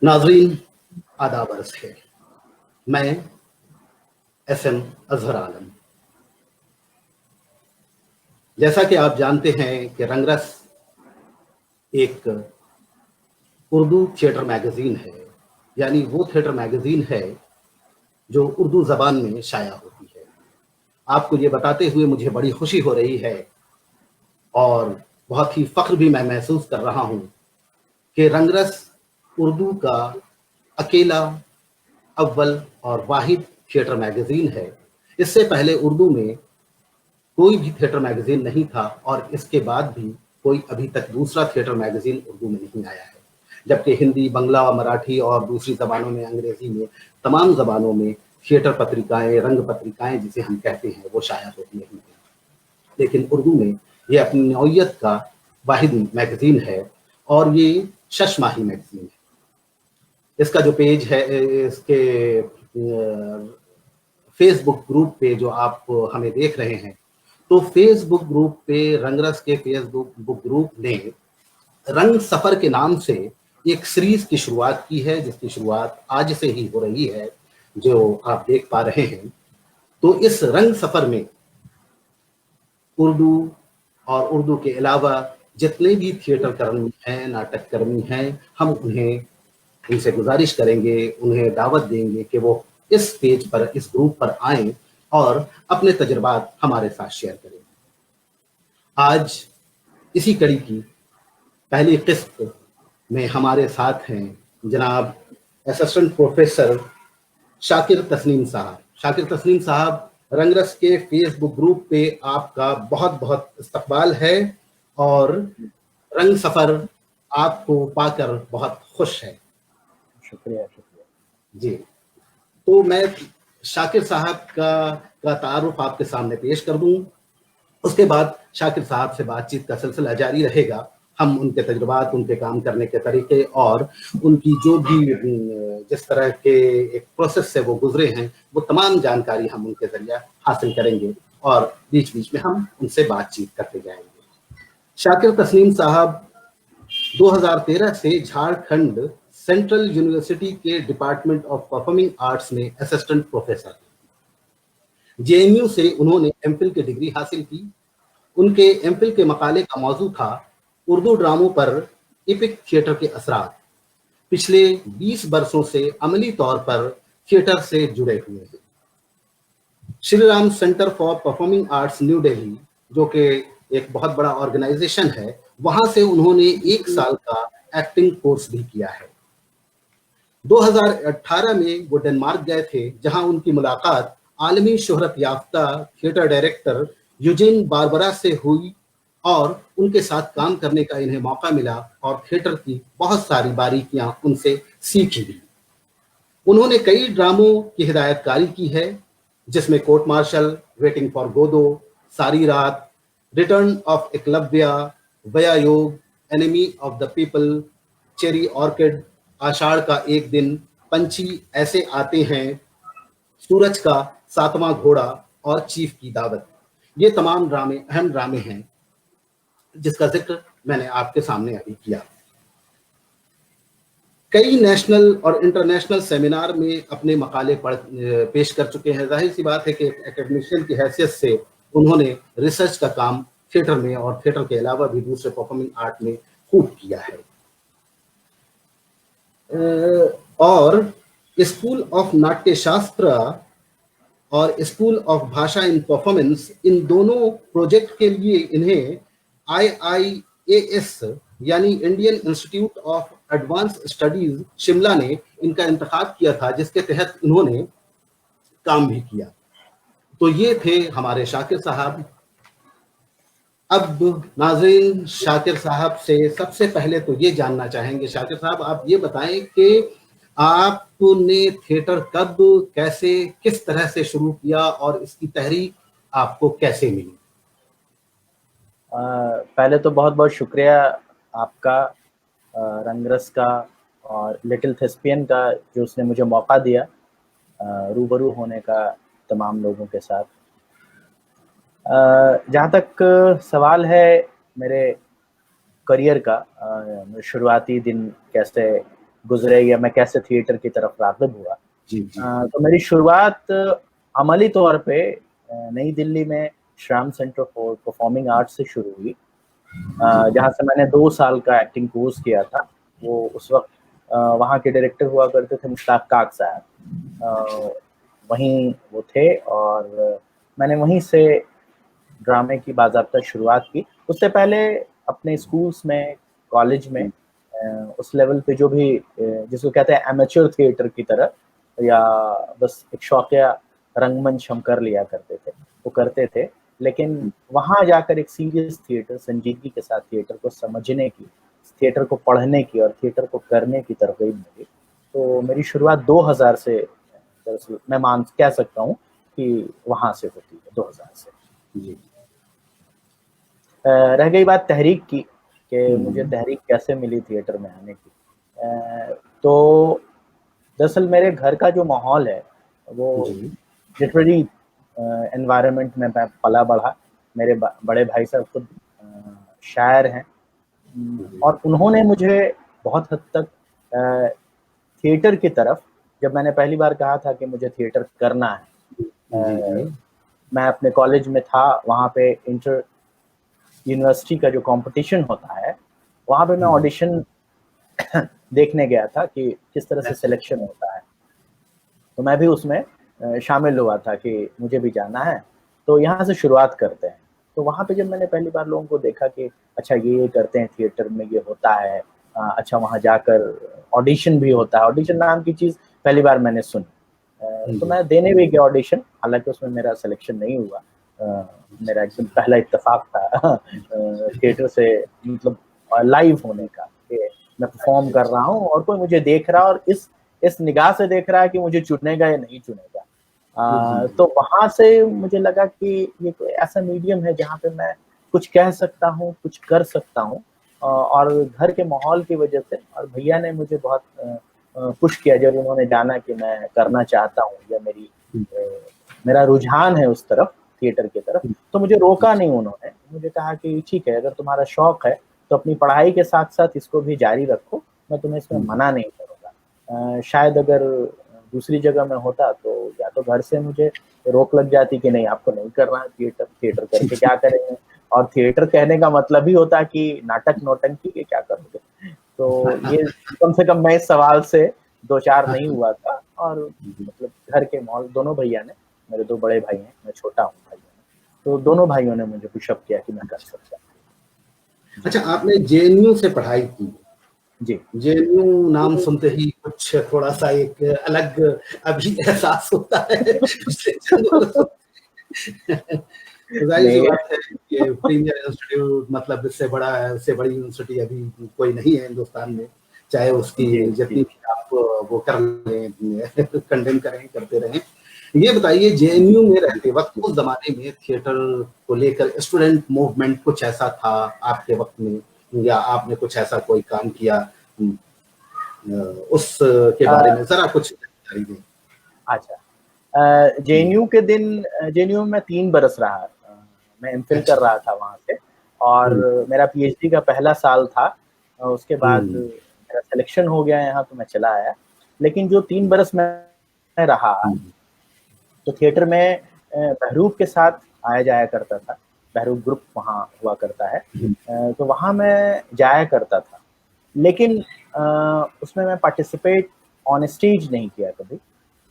नाजरीन, आदाब अर्ज़ है। मैं एसएम अजहर आलम। जैसा कि आप जानते हैं कि रंगरस एक उर्दू थिएटर मैगजीन है, यानी वो थिएटर मैगजीन है जो उर्दू ज़बान में शाया होती है। आपको ये बताते हुए मुझे बड़ी खुशी हो रही है और बहुत ही फ़ख्र भी मैं महसूस कर रहा हूँ कि रंगरस उर्दू का अकेला, अव्वल और वाहिद थिएटर मैगजीन है। इससे पहले उर्दू में कोई भी थिएटर मैगजीन नहीं था और इसके बाद भी कोई अभी तक दूसरा थिएटर मैगजीन उर्दू में नहीं आया है। जबकि हिंदी, बांग्ला, मराठी और दूसरी ज़बानों में, अंग्रेज़ी में, तमाम ज़बानों में थिएटर पत्रिकाएँ, रंग पत्रिकाएँ जिसे हम कहते हैं, वो शाया होती नहीं हैं। लेकिन उर्दू में ये अपनी नौइयत का वाहिद मैगजीन है और ये शशमाही मैगजीन है। इसका जो पेज है, इसके फेसबुक ग्रुप पे जो आप हमें देख रहे हैं, तो फेसबुक ग्रुप पे रंगरस के फेसबुक ग्रुप ने रंग सफर के नाम से एक सीरीज की शुरुआत की है, जिसकी शुरुआत आज से ही हो रही है, जो आप देख पा रहे हैं। तो इस रंग सफर में उर्दू और उर्दू के अलावा जितने भी थिएटर कर्मी हैं, नाटक कर्मी हैं, हम उनसे गुजारिश करेंगे, उन्हें दावत देंगे कि वो इस पेज पर, इस ग्रुप पर आएं और अपने तजुर्बात हमारे साथ शेयर करें। आज इसी कड़ी की पहली किस्त में हमारे साथ हैं जनाब असिस्टेंट प्रोफेसर शाकिर तस्नीम साहब। शाकिर तस्नीम साहब, रंगरस के फेसबुक ग्रुप पे आपका बहुत बहुत इस्तकबाल है और रंग सफ़र आपको पाकर बहुत खुश है। शुक्रिया। जी, तो मैं शाकिर साहब का तारुफ आपके सामने पेश कर दूं। उसके बाद शाकिर साहब से बातचीत का सिलसिला जारी रहेगा। हम उनके तजुर्बात, उनके काम करने के तरीके और उनकी जो भी जिस तरह के एक प्रोसेस से वो गुजरे हैं, वो तमाम जानकारी हम उनके जरिए हासिल करेंगे और बीच बीच में हम उनसे बातचीत करते जाएंगे। शाकिर तस्नीम साहब 2013 से झारखंड सेंट्रल यूनिवर्सिटी के डिपार्टमेंट ऑफ परफॉर्मिंग आर्ट्स में असिस्टेंट प्रोफेसर। जेएनयू से उन्होंने एमफिल की डिग्री हासिल की। उनके एमफिल के मकाले का मौजू था उर्दू ड्रामों पर एपिक थिएटर के असरात। पिछले 20 वर्षों से अमली तौर पर थिएटर से जुड़े हुए हैं। Shri Ram centre for performing arts new Delhi, जो कि एक बहुत बड़ा ऑर्गेनाइजेशन है, वहां से उन्होंने 1 साल का एक्टिंग कोर्स भी किया है। 2018 में वो डेनमार्क गए थे, जहां उनकी मुलाकात आलमी शोहरत याफ्ता थिएटर डायरेक्टर यूजिन बारबरा से हुई और उनके साथ काम करने का इन्हें मौका मिला और थिएटर की बहुत सारी बारीकियां उनसे सीखी भी। उन्होंने कई ड्रामों की हिदायतकारी की है, जिसमें कोर्ट मार्शल, वेटिंग फॉर गोदो, सारी रात, रिटर्न ऑफ एकलव्या, वया योग, enemy of the people, cherry orchard, आषाढ़ का एक दिन, पंछी ऐसे आते हैं, सूरज का 7वां घोड़ा और चीफ की दावत। ये तमाम ड्रामे अहम ड्रामे हैं जिसका जिक्र मैंने आपके सामने अभी किया। कई नेशनल और इंटरनेशनल सेमिनार में अपने मकाले पेश कर चुके हैं। जाहिर सी बात है कि एकेडमिशियन की हैसियत से उन्होंने रिसर्च का काम थिएटर में और थिएटर के अलावा भी दूसरे परफॉर्मिंग आर्ट में खूब किया है। और स्कूल ऑफ नाट्य शास्त्र और स्कूल ऑफ भाषा इन परफॉर्मेंस, इन दोनों प्रोजेक्ट के लिए इन्हें IIAS यानी Indian institute of advance studies Shimla ने इनका इंतखाब किया था, जिसके तहत इन्होंने काम भी किया। तो ये थे हमारे शाकिर साहब। अब नाज़रीन, शाकिर साहब से सबसे पहले तो ये जानना चाहेंगे, शाकिर साहब आप ये बताएं कि आपने थिएटर कब, कैसे, किस तरह से शुरू किया और इसकी तहरीक आपको कैसे मिली? पहले तो बहुत बहुत शुक्रिया आपका, रंगरस का और लिटिल थेस्पियन का, जो उसने मुझे मौका दिया रूबरू होने का तमाम लोगों के साथ। जहाँ तक सवाल है मेरे करियर का, शुरुआती दिन कैसे गुजरे या मैं कैसे थिएटर की तरफ राग़िब हुआ। जी, जी। तो मेरी शुरुआत अमली तौर पे नई दिल्ली में Shyam centre for performing arts से शुरू हुई, जहाँ से मैंने 2 साल का एक्टिंग कोर्स किया था। वो उस वक़्त वहाँ के डायरेक्टर हुआ करते थे मुश्ताक काक साहब, वहीं वो थे और मैंने वहीं से ड्रामे की बाज़ाब्ता शुरुआत की। उससे पहले अपने स्कूल्स में, कॉलेज में उस लेवल पे जो भी जिसको कहते हैं एमेच्योर थिएटर की तरह, या बस एक शौकिया रंगमंच हम कर लिया करते थे, वो करते थे। लेकिन वहाँ जाकर एक सीरियस थिएटर, संजीदगी के साथ थिएटर को समझने की, थिएटर को पढ़ने की और थिएटर को करने की तरगीब मिली। तो मेरी शुरुआत 2000 से, दरअसल मैं कह सकता हूँ कि वहाँ से होती है, 2000 से। जी। रह गई बात तहरीक की कि मुझे तहरीक कैसे मिली थिएटर में आने की। तो दरअसल मेरे घर का जो माहौल है वो लिटरेरी एनवायरनमेंट में मैं पला बढ़ा। मेरे बड़े भाई साहब खुद शायर हैं, और उन्होंने मुझे बहुत हद तक थिएटर की तरफ, जब मैंने पहली बार कहा था कि मुझे थिएटर करना है, मैं अपने कॉलेज में था, वहाँ पे इंटर यूनिवर्सिटी का जो कंपटीशन होता है, वहाँ पे मैं ऑडिशन देखने गया था कि किस तरह से सिलेक्शन होता है। तो मैं भी उसमें शामिल हुआ था कि मुझे भी जाना है, तो यहाँ से शुरुआत करते हैं। तो वहाँ पे जब मैंने पहली बार लोगों को देखा कि अच्छा ये करते हैं थिएटर में, ये होता है, अच्छा वहाँ जाकर ऑडिशन भी होता है, ऑडिशन नाम की चीज़ पहली बार मैंने सुनी। तो मैं देने भी गया ऑडिशन, हालाँकि उसमें मेरा सिलेक्शन नहीं हुआ। मेरा एकदम पहला इत्तेफ़ाक था थिएटर से, मतलब लाइव होने का, कि मैं परफ़ॉर्म कर रहा हूँ और कोई मुझे देख रहा है और इस निगाह से देख रहा है कि मुझे चुनेगा या नहीं चुनेगा। तो वहाँ से मुझे लगा कि ये कोई ऐसा मीडियम है जहाँ पे मैं कुछ कह सकता हूँ, कुछ कर सकता हूँ, और घर के माहौल की वजह से, और भैया ने मुझे बहुत पुश किया जब उन्होंने जाना कि मैं करना चाहता हूँ या मेरा रुझान है उस तरफ, थिएटर की तरफ, तो मुझे रोका नहीं उन्होंने। मुझे कहा कि ठीक है, अगर तुम्हारा शौक है तो अपनी पढ़ाई के साथ-साथ इसको भी जारी रखो, मैं तुम्हें इसमें मना नहीं करूँगा। शायद अगर दूसरी जगह में होता तो या तो घर से मुझे रोक लग जाती कि नहीं आपको नहीं करना है थिएटर, थिएटर करके क्या करेंगे? और थिएटर कहने का मतलब ही होता है कि नाटक नौटंकी के क्या करोगे? तो ये कम से कम मैं इस सवाल से 2-4 नहीं हुआ था, और मतलब घर के माहौल, दोनों भैया ने, मेरे 2 बड़े भाई हैं, मैं छोटा हूँ भाइयों में, तो दोनों भाइयों ने मुझे पुशअप किया कि मैं कर सकता हूँ। अच्छा, आपने जेएनयू से पढ़ाई की। जी। जेएनयू नाम सुनते ही कुछ थोड़ा-सा एक अलग अभी एहसास होता है। ज़ाहिर-सी बात है कि प्रीमियर इंस्टीट्यूट, मतलब इससे बड़ी यूनिवर्सिटी अभी कोई नहीं है हिंदुस्तान में, चाहे उसकी जितनी भी आप वो कर लें, कंडेम करें, करते रहें। ये बताइए, जेएनयू में रहते वक़्त उस ज़माने में थिएटर को लेकर स्टूडेंट मूवमेंट कुछ ऐसा था आपके वक़्त में, या आपने कुछ ऐसा कोई काम किया, उस के बारे में ज़रा कुछ जानकारी दें? अच्छा, जेएनयू में 3 बरस रहा, मैं एमफिल कर रहा था वहाँ से, और मेरा पीएचडी का पहला साल था। उसके बाद मेरा सिलेक्शन हो गया यहाँ, तो मैं चला आया। लेकिन जो 3 बरस मैं रहा, तो थिएटर में बहरूप के साथ आया जाया करता था, बहरूप ग्रुप वहाँ हुआ करता है, तो वहाँ मैं जाया करता था। लेकिन उसमें मैं पार्टिसिपेट ऑन स्टेज नहीं किया कभी,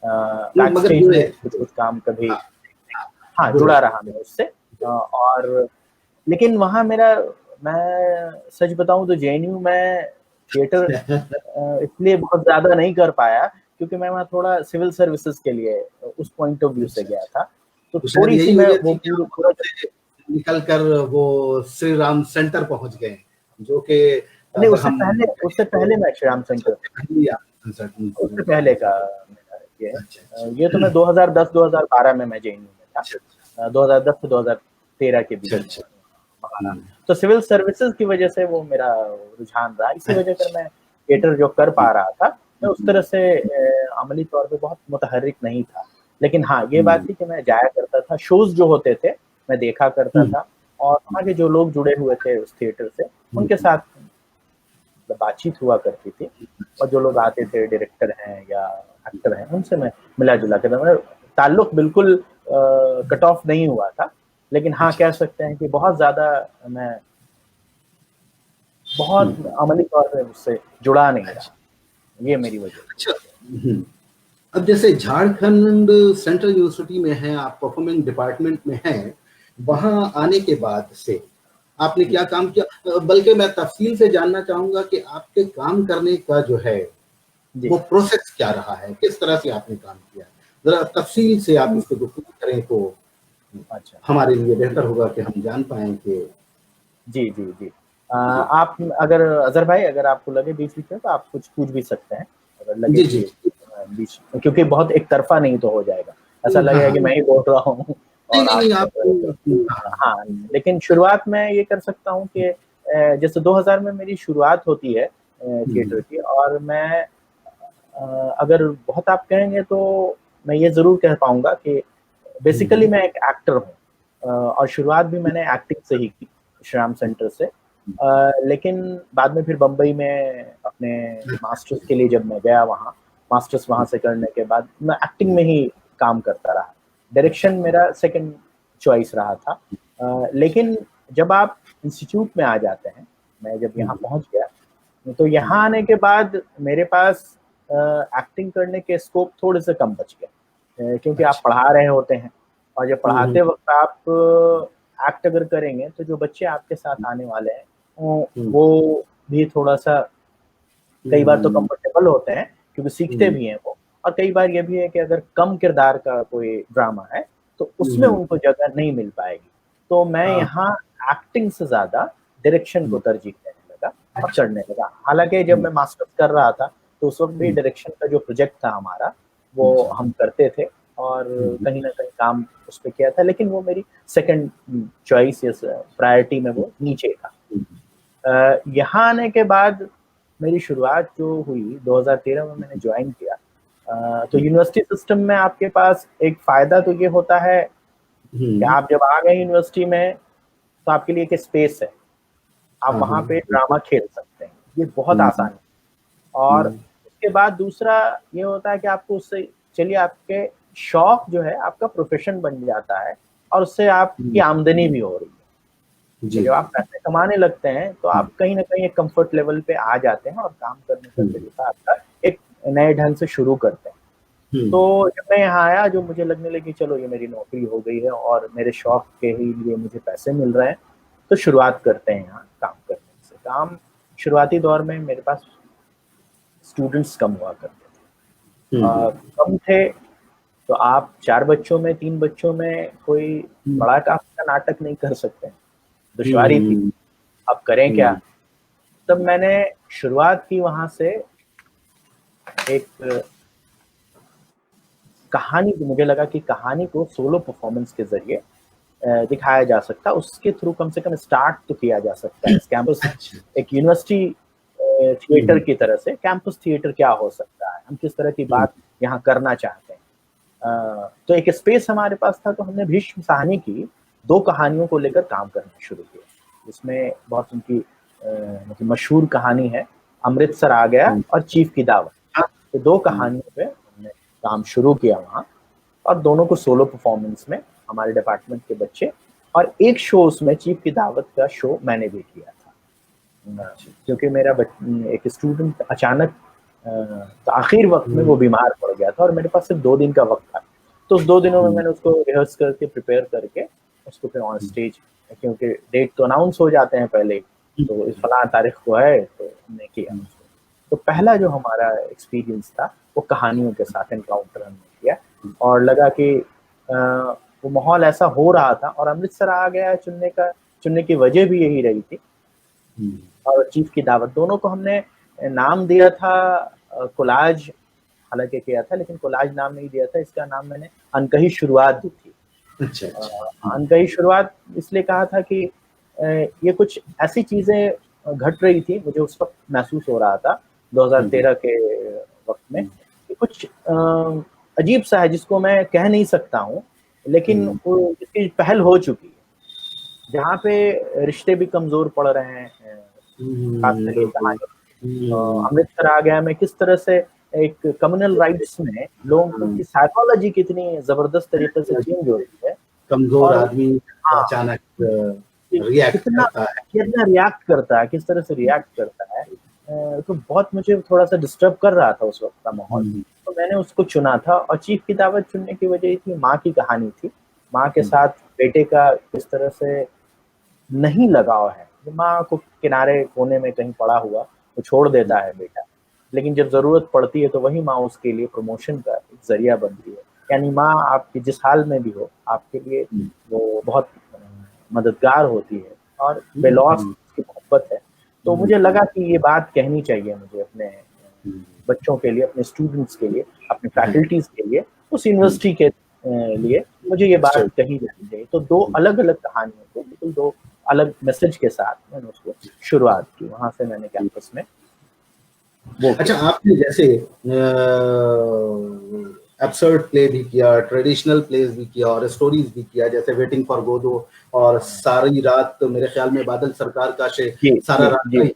बैक स्टेज में कुछ काम कभी, हाँ, जुड़ा रहा मैं उससे। और लेकिन वहाँ मैं सच बताऊँ तो जेएनयू में थिएटर इसलिए बहुत ज़्यादा नहीं कर पाया, क्योंकि मैं वहाँ थोड़ा सिविल सर्विसेज़ के लिए उस पॉइंट ऑफ व्यू से गया था। तो थोड़ी-सी मैं वो पूरा निकल कर वो श्री राम सेंटर पहुँच गए, जो कि नहीं, उससे पहले मैं श्री राम सेंटर, उससे पहले का मेरा ये है। ये तो मैं 2010-2012 में मैं जेएनयू में था, 2010 से 2013 के बीच। तो सिविल सर्विसेज की वजह से वो मेरा रुझान रहा, इसी वजह से मैं थिएटर जो कर पा रहा था, मैं उस तरह से अमली तौर पे बहुत मुतहर्रिक नहीं था। लेकिन हाँ, ये बात थी कि मैं जाया करता था, शोज़ जो होते थे, मैं देखा करता था, और वहाँ के जो लोग जुड़े हुए थे उस थिएटर से, उनके साथ बातचीत हुआ करती थी, और जो लोग आते थे डायरेक्टर हैं या एक्टर हैं उनसे मैं मिला जुला करता, मतलब ताल्लुक बिल्कुल कट ऑफ नहीं हुआ था, लेकिन हाँ कह सकते हैं कि बहुत ज्यादा मैं बहुत अमली तौर पे उससे जुड़ा नहीं रहा, ये मेरी वजह। अच्छा, अब जैसे झारखंड सेंट्रल यूनिवर्सिटी में है, आप परफॉर्मिंग डिपार्टमेंट में हैं, वहां आने के बाद से आपने क्या काम किया, बल्कि मैं तफसील से जानना चाहूंगा कि आपके काम करने का जो है वो प्रोसेस क्या रहा है, किस तरह से आपने काम किया, जरा तफसील से आप इसको गुफ्तगू करें तो अच्छा हमारे लिए बेहतर होगा कि हम जान पाएं कि। जी जी जी आप अगर अजहर भाई अगर आपको लगे बीच बीच में तो आप कुछ पूछ भी सकते हैं, अगर लगे जी जी कि बीच, क्योंकि बहुत एक तरफा नहीं तो हो जाएगा, ऐसा हाँ लगेगा हाँ, कि मैं ही बोल रहा हूँ नहीं और नहीं आप नहीं कर रहे हो। आप हाँ, हाँ, लेकिन शुरुआत में ये कर सकता हूँ कि जैसे 2000 में मेरी शुरुआत होती है थिएटर की, और मैं अगर बहुत आप कहेंगे तो मैं ये ज़रूर कह पाऊँगा कि बेसिकली मैं एक एक्टर हूँ, और शुरुआत भी मैंने एक्टिंग से ही की, श्रीराम सेंटर से। लेकिन बाद में फिर बम्बई में अपने मास्टर्स के लिए जब मैं गया वहाँ, मास्टर्स वहाँ से करने के बाद मैं एक्टिंग में ही काम करता रहा। डायरेक्शन मेरा सेकंड चॉइस रहा था। लेकिन जब आप इंस्टीट्यूट में आ जाते हैं, मैं जब यहाँ पहुँच गया, तो यहाँ आने के बाद मेरे पास एक्टिंग करने के स्कोप थोड़े से कम बच गए, क्योंकि आप पढ़ा रहे होते हैं, और जब पढ़ाते वक्त आप एक्ट अगर करेंगे तो जो बच्चे आपके साथ आने वाले हैं वो भी थोड़ा सा कई बार तो कंफर्टेबल होते हैं क्योंकि सीखते भी हैं वो, और कई बार ये भी है कि अगर कम किरदार का कोई ड्रामा है तो उसमें उनको जगह नहीं मिल पाएगी। तो मैं यहाँ एक्टिंग से ज्यादा डायरेक्शन को तरजीह देने लगा और करने लगा। हालांकि जब मैं मास्टर्स कर रहा था तो उस वक्त भी डायरेक्शन का जो प्रोजेक्ट था हमारा वो हम करते थे, और कहीं ना कहीं काम उस पर किया था, लेकिन वो मेरी सेकंड चॉइस या प्रायोरिटी में वो नीचे था। यहाँ आने के बाद मेरी शुरुआत जो हुई 2013 में मैंने ज्वाइन किया, तो यूनिवर्सिटी सिस्टम में आपके पास एक फायदा तो ये होता है कि आप जब आ गए यूनिवर्सिटी में तो आपके लिए एक स्पेस है, आप वहाँ पे ड्रामा खेल सकते हैं, ये बहुत आसान है। और उसके बाद दूसरा ये होता है कि आपको उससे चलिए आपके शौक जो है आपका प्रोफेशन बन जाता है, और उससे आपकी आमदनी भी हो रही है। जब आप पैसे कमाने लगते हैं तो आप कहीं ना कहीं एक कंफर्ट लेवल पे आ जाते हैं और काम करने का तरीका आपका एक नए ढंग से शुरू करते हैं। तो जब मैं यहाँ आया, जो मुझे लगने लगी चलो ये मेरी नौकरी हो गई है और मेरे शौक के ही लिए मुझे पैसे मिल रहे हैं, तो शुरुआत करते हैं यहाँ काम करने से। काम शुरुआती दौर में मेरे पास स्टूडेंट्स कम हुआ करते थे, कम थे, तो आप 4 बच्चों में 3 बच्चों में कोई बड़ा काफी का नाटक नहीं कर सकते, दुश्वारी थी। अब करें क्या? तब मैंने शुरुआत की वहां से एक कहानी, मुझे लगा कि कहानी को सोलो परफॉर्मेंस के जरिए दिखाया जा सकता है, उसके थ्रू कम से कम स्टार्ट तो किया जा सकता है। इस कैंपस एक यूनिवर्सिटी थिएटर की तरह से कैंपस थिएटर क्या हो सकता है, हम किस तरह की बात यहाँ करना चाहते हैं। तो एक स्पेस हमारे पास था, तो हमने भीष्म साहनी की 2 कहानियों को लेकर काम करना शुरू किया। इसमें बहुत उनकी मतलब मशहूर कहानी है अमृतसर आ गया और चीफ की दावत, तो 2 कहानियों पे हमने काम शुरू किया वहाँ, और दोनों को सोलो परफॉर्मेंस में हमारे डिपार्टमेंट के बच्चे, और एक शो उसमें चीफ की दावत का शो मैंने भी किया था, क्योंकि मेरा एक स्टूडेंट अचानक तो आखिर वक्त में वो बीमार पड़ गया था और मेरे पास सिर्फ 2 दिन का वक्त था। तो उस 2 दिनों में मैंने उसको रिहर्स करके प्रिपेयर करके उसको फिर ऑन स्टेज, क्योंकि डेट तो अनाउंस हो जाते हैं पहले, तो इस फलां तारीख को है, तो हमने किया उसको। तो पहला जो हमारा एक्सपीरियंस था वो कहानियों के साथ एनकाउंटर हमने किया, और लगा कि वो माहौल ऐसा हो रहा था, और अमृतसर आ गया चुनने की वजह भी यही रही थी, और चीफ की दावत, दोनों को हमने नाम दिया था कोलाज, हालांकि किया था, लेकिन कोलाज नाम नहीं दिया था, इसका नाम मैंने अनकही शुरुआत दी थी। अनकही शुरुआत इसलिए कहा था कि ये कुछ ऐसी चीजें घट रही थी, मुझे उस वक्त महसूस हो रहा था 2013 के वक्त में, कि कुछ अजीब सा है जिसको मैं कह नहीं सकता हूँ, लेकिन इसकी पहल हो चुकी है, जहाँ पे रिश्ते भी कमजोर पड़ रहे हैं, खास करके कहानी अमृतसर आ गया मैं, किस तरह से एक कम्युनल राइट्स में लोगों की साइकोलॉजी कितनी जबरदस्त तरीके से चेंज हो रही है, कमजोर और आदमी हाँ, अचानक रिएक्ट कितना करता है। कितना रिएक्ट करता है, किस तरह से रिएक्ट करता है, तो बहुत मुझे थोड़ा सा डिस्टर्ब कर रहा था उस वक्त का माहौल। तो मैंने उसको चुना था, और चीफ की दावत चुनने की वजह थी, माँ की कहानी थी, माँ के साथ बेटे का किस तरह से नहीं लगाव है। माँ को किनारे कोने में कहीं पड़ा हुआ वो छोड़ देता है बेटा, लेकिन जब जरूरत पड़ती है तो वही माँ उसके लिए प्रमोशन का एक जरिया बनती है। यानी माँ आपकी जिस हाल में भी हो, आपके लिए वो बहुत मददगार होती है, और बेलौस उसकी मोहब्बत है। तो मुझे लगा कि ये बात कहनी चाहिए मुझे अपने बच्चों के लिए, अपने स्टूडेंट्स के लिए, अपने फैकल्टीज के लिए, उस यूनिवर्सिटी के लिए मुझे ये बात कही जानी चाहिए। तो दो अलग अलग कहानियों को बिल्कुल दो अलग मैसेज के साथ मैंने उसको शुरुआत की, वहां से मैंने कैंपस में वो अच्छा, आपने जैसे एब्सर्ड प्ले भी किया, ट्रेडिशनल प्लेस भी किया और स्टोरीज भी किया, जैसे वेटिंग फॉर गोदो और सारी रात, तो मेरे ख्याल में बादल सरकार का सारा रात जी नहीं,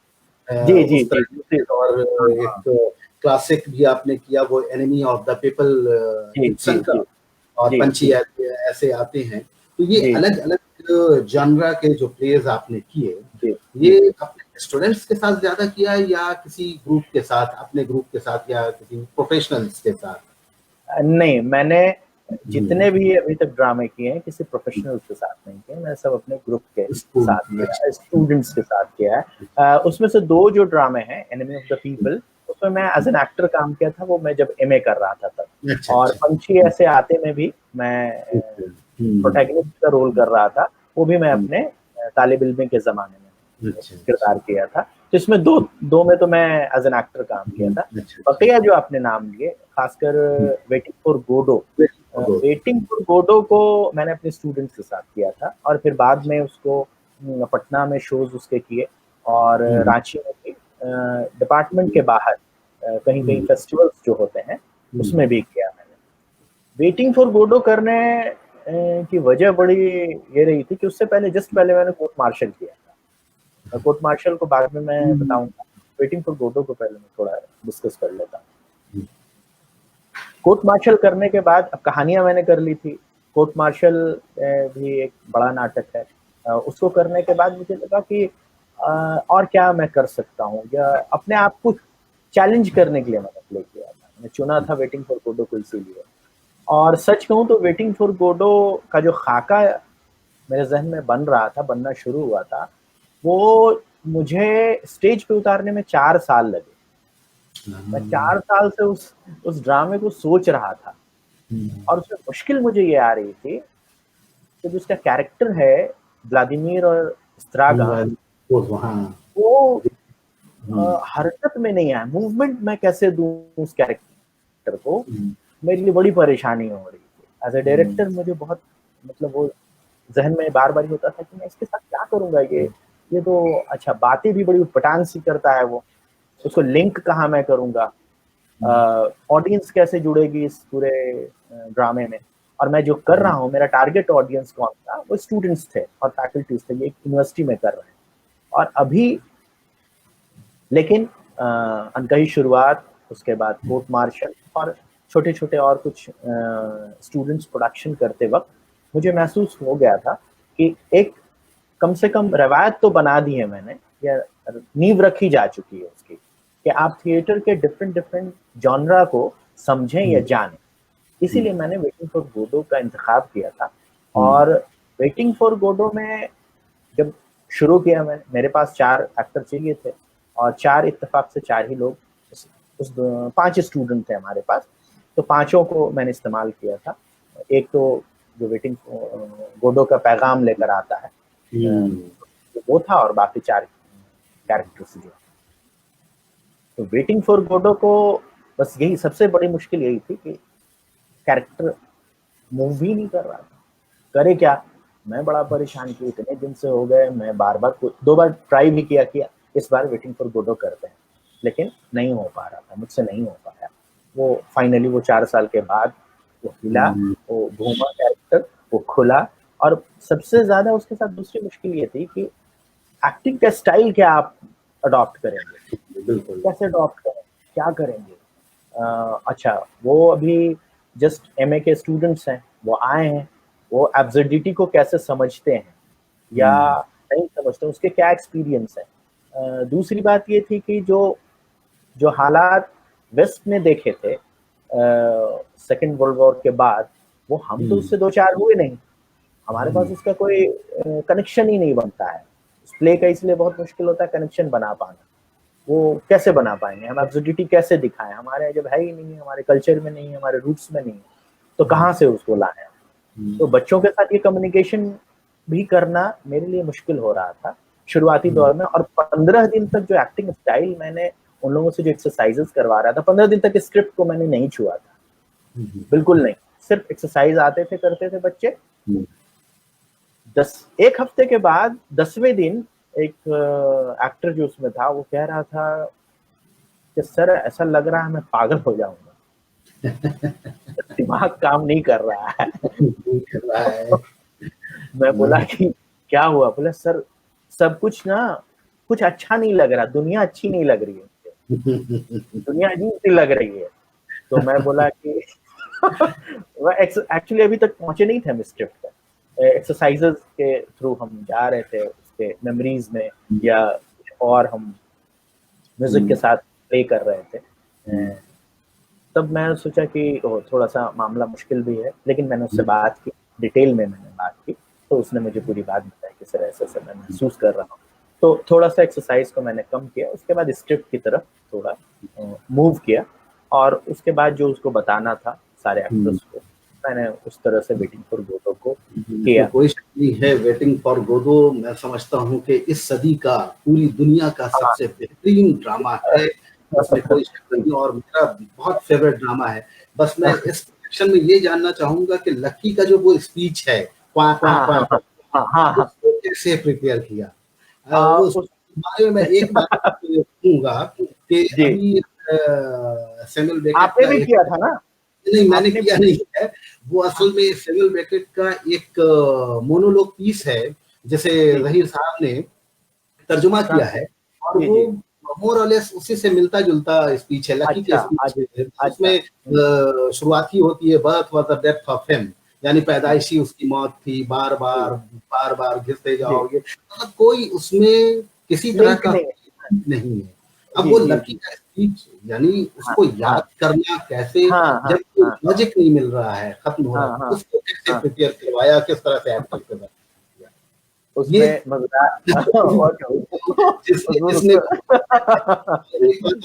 जी जी उस तरह जी, की, और हाँ, एक क्लासिक भी आपने किया, वो enemy of the people G G Ibsen का, जी और जी पंछी जी ऐसे आते हैं। तो ये जी अलग अलग जॉनरा के जो प्लेज आपने किए, जी ये जी। अपने स्टूडेंट्स के साथ ज्यादा किया है या किसी ग्रुप के साथ, अपने ग्रुप के साथ या किसी प्रोफेशनल्स के साथ? नहीं, मैंने हम्म, जितने भी अभी तक ड्रामे किए हैं किसी प्रोफेशनल के साथ नहीं किए, मैं सब अपने ग्रुप के स्कूल साथ में, किया अच्छा। है, स्टूडेंट्स के साथ किया है। उसमें से दो जो ड्रामे हैं, एनिमी ऑफ द पीपल, उसमें मैं एज एन एक्टर काम किया था, वो मैं जब एमए कर रहा था तब। अच्छा और अच्छा। पंछी ऐसे आते में भी मैं प्रोटैगनिस्ट का रोल कर रहा था, वो भी मैं अपने तालिब इल्मी के जमाने में अच्छा किरदार किया था। तो इसमें दो दो में तो मैं एज एन एक्टर काम किया था। अच्छा अच्छा। बकिया जो आपने नाम लिए, खासकर वेटिंग फॉर गोडो, अच्छा वेटिंग फॉर गोडो को मैंने अपने स्टूडेंट्स के साथ किया था, और फिर बाद में उसको पटना में शोज उसके किए, और रांची में भी डिपार्टमेंट के बाहर कहीं कहीं फेस्टिवल्स जो होते हैं उसमें भी किया मैंने। वेटिंग फॉर गोडो करने की वजह बड़ी ये रही थी कि उससे पहले, जस्ट पहले मैंने कोर्ट मार्शल किया था। कोर्ट मार्शल को बाद में मैं बताऊंगा, वेटिंग फॉर गोडो को पहले मैं थोड़ा डिस्कस कर लेता हूँ। कोर्ट मार्शल करने के बाद अब कहानियां मैंने कर ली थी। कोर्ट मार्शल भी एक बड़ा नाटक है। उसको करने के बाद मुझे लगा कि और क्या मैं कर सकता हूँ, या अपने आप को चैलेंज करने के लिए मैंने प्ले किया था। मैं चुना था वेटिंग फॉर गोडो को इसीलिए। और सच कहूँ तो वेटिंग फॉर गोडो का जो खाका मेरे जहन में बन रहा था, बनना शुरू हुआ था, वो मुझे स्टेज पे उतारने में 4 साल लगे। मैं 4 साल से उस ड्रामे को सोच रहा था, और उसमें मुश्किल मुझे ये आ रही थी कि जो उसका कैरेक्टर है, व्लादिमीर और स्त्रागा, वो हरकत में नहीं आया, मूवमेंट मैं कैसे दूं उस कैरेक्टर को, मेरे लिए बड़ी परेशानी हो रही थी। एज ए डायरेक्टर मुझे बहुत, मतलब वो जहन में बार बार होता था कि मैं इसके साथ क्या करूंगा, ये तो अच्छा बातें भी बड़ी उटपटांग सी करता है वो, उसको लिंक कहाँ मैं करूंगा, ऑडियंस कैसे जुड़ेगी इस पूरे ड्रामे में। और मैं जो कर रहा हूँ, मेरा टारगेट ऑडियंस कौन था, वो स्टूडेंट्स थे और फैकल्टीज थे, ये एक यूनिवर्सिटी में कर रहे हैं। और अभी लेकिन अनकही शुरुआत, उसके बाद कोर्ट मार्शल और छोटे छोटे और कुछ स्टूडेंट्स प्रोडक्शन करते वक्त मुझे महसूस हो गया था कि एक कम से कम रवायत तो बना दी है मैंने, या नींव रखी जा चुकी है उसकी, कि आप थिएटर के डिफरेंट डिफरेंट जॉनरा को समझें या जानें। इसीलिए मैंने वेटिंग फॉर गोडो का इंतखाब किया था। और वेटिंग फॉर गोडो में जब शुरू किया मैंने, मेरे पास 4 एक्टर चाहिए थे, और 4 इत्तेफाक से 4 ही लोग, उस 5 स्टूडेंट थे हमारे पास, तो पांचों को मैंने इस्तेमाल किया था। एक तो जो वेटिंग गोडो का पैगाम लेकर आता है, वो था, और बाकी 4 कैरेक्टर्स जो। तो वेटिंग फॉर गोडो को बस यही सबसे बड़ी मुश्किल यही थी कि कैरेक्टर मूव ही नहीं कर रहा था, करे क्या। मैं बड़ा परेशान कि इतने दिन से हो गए, मैं बार बार 2 बार ट्राई भी किया इस बार वेटिंग फॉर गोडो करते हैं, लेकिन नहीं हो पा रहा था, मुझसे नहीं हो पाया। वो फाइनली वो 4 साल के बाद वो हिला, वो घूमा कैरेक्टर, वो खुला। और सबसे ज्यादा उसके साथ दूसरी मुश्किल ये थी कि एक्टिंग का स्टाइल क्या आप अडॉप्ट करेंगे, बिल्कुल। कैसे अडॉप्ट करें, क्या करेंगे? अच्छा, वो अभी जस्ट एमए के स्टूडेंट्स हैं, वो आए हैं, वो एब्सर्डिटी को कैसे समझते हैं या नहीं समझते, उसके क्या एक्सपीरियंस है। दूसरी बात ये थी कि जो जो हालात वेस्ट में देखे थे सेकेंड वर्ल्ड वॉर के बाद, वो हम तो उससे दो चार हुए नहीं, हमारे पास उसका कोई कनेक्शन ही नहीं बनता है। उस प्ले का इसलिए बहुत मुश्किल होता है कनेक्शन बना पाना। वो कैसे बना पाएंगे, हम एब्सर्डिटी कैसे दिखाएं, हमारे जब है ही नहीं है, हमारे कल्चर में नहीं है, हमारे रूट्स में नहीं है, तो कहाँ से उसको लाएं। तो बच्चों के साथ ये कम्युनिकेशन भी करना मेरे लिए मुश्किल हो रहा था शुरुआती दौर में। और 15 दिन तक जो एक्टिंग स्टाइल मैंने उन लोगों से जो एक्सरसाइजेस करवा रहा था, 15 दिन तक स्क्रिप्ट को मैंने नहीं छुआ था, बिल्कुल नहीं, सिर्फ एक्सरसाइज आते थे, करते थे बच्चे। 1 हफ्ते के बाद 10वें दिन एक एक्टर जो उसमें था वो कह रहा था कि सर ऐसा लग रहा है मैं पागल हो जाऊंगा, दिमाग काम नहीं कर रहा है। मैं बोला कि क्या हुआ? बोला सर सब कुछ ना कुछ अच्छा नहीं लग रहा, दुनिया अच्छी नहीं लग रही है, दुनिया अजीब सी लग रही है। तो मैं बोला कि एक्चुअली अभी तक पहुंचे नहीं थे हम स्क्रिप्ट पर, एक्सरसाइजेस के थ्रू हम जा रहे थे उसके मेमोरीज में, या और हम म्यूजिक के साथ प्ले कर रहे थे। तब मैं सोचा कि थोड़ा सा मामला मुश्किल भी है, लेकिन मैंने उससे बात की, डिटेल में मैंने बात की, तो उसने मुझे पूरी बात बताई कि सर ऐसा ऐसा मैं महसूस कर रहा हूँ। तो थोड़ा सा एक्सरसाइज को मैंने कम किया, उसके बाद स्क्रिप्ट की तरफ थोड़ा मूव किया, और उसके बाद जो उसको बताना था सारे एक्टर्स को, मैंने उस तरह से वेटिंग फॉर गोदो को किया। तो कोई शक नहीं है, वेटिंग फॉर गोदो मैं समझता हूँ कि इस सदी का, पूरी दुनिया का सबसे बेहतरीन ड्रामा है, उसमें कोई शक नहीं, और मेरा बहुत फेवरेट ड्रामा है। बस मैं इस सेक्शन में ये जानना चाहूंगा कि लकी का जो वो स्पीच है, उसको कैसे प्रिपेयर किया? उस बारे में मैं एक बात कहूंगा कि अभी सैमुअल बेकेट आपने का भी एक, किया था ना? नहीं मैंने किया नहीं है, वो असल में सैमुअल बेकेट का एक मोनोलॉग पीस है, जिसे जहीर साहब ने तर्जुमा किया है, और वो मोर और लेस उसी से मिलता जुलता स्पीच है, लकी के स्पीच। उसमें शुरुआती होती है, birth was the death of him, यानी पैदाइशी उसकी मौत थी, बार बार घिसते जाओगे, मतलब कोई उसमें किसी तरह का नहीं है। अब वो लकी का स्पीच, यानी उसको याद करना कैसे, जब लॉजिक नहीं मिल रहा है, खत्म हो रहा है, उसको कैसे प्रिपेयर करवाया, किस तरह से एक्टर करवाया? उसमें मजेदार जिसने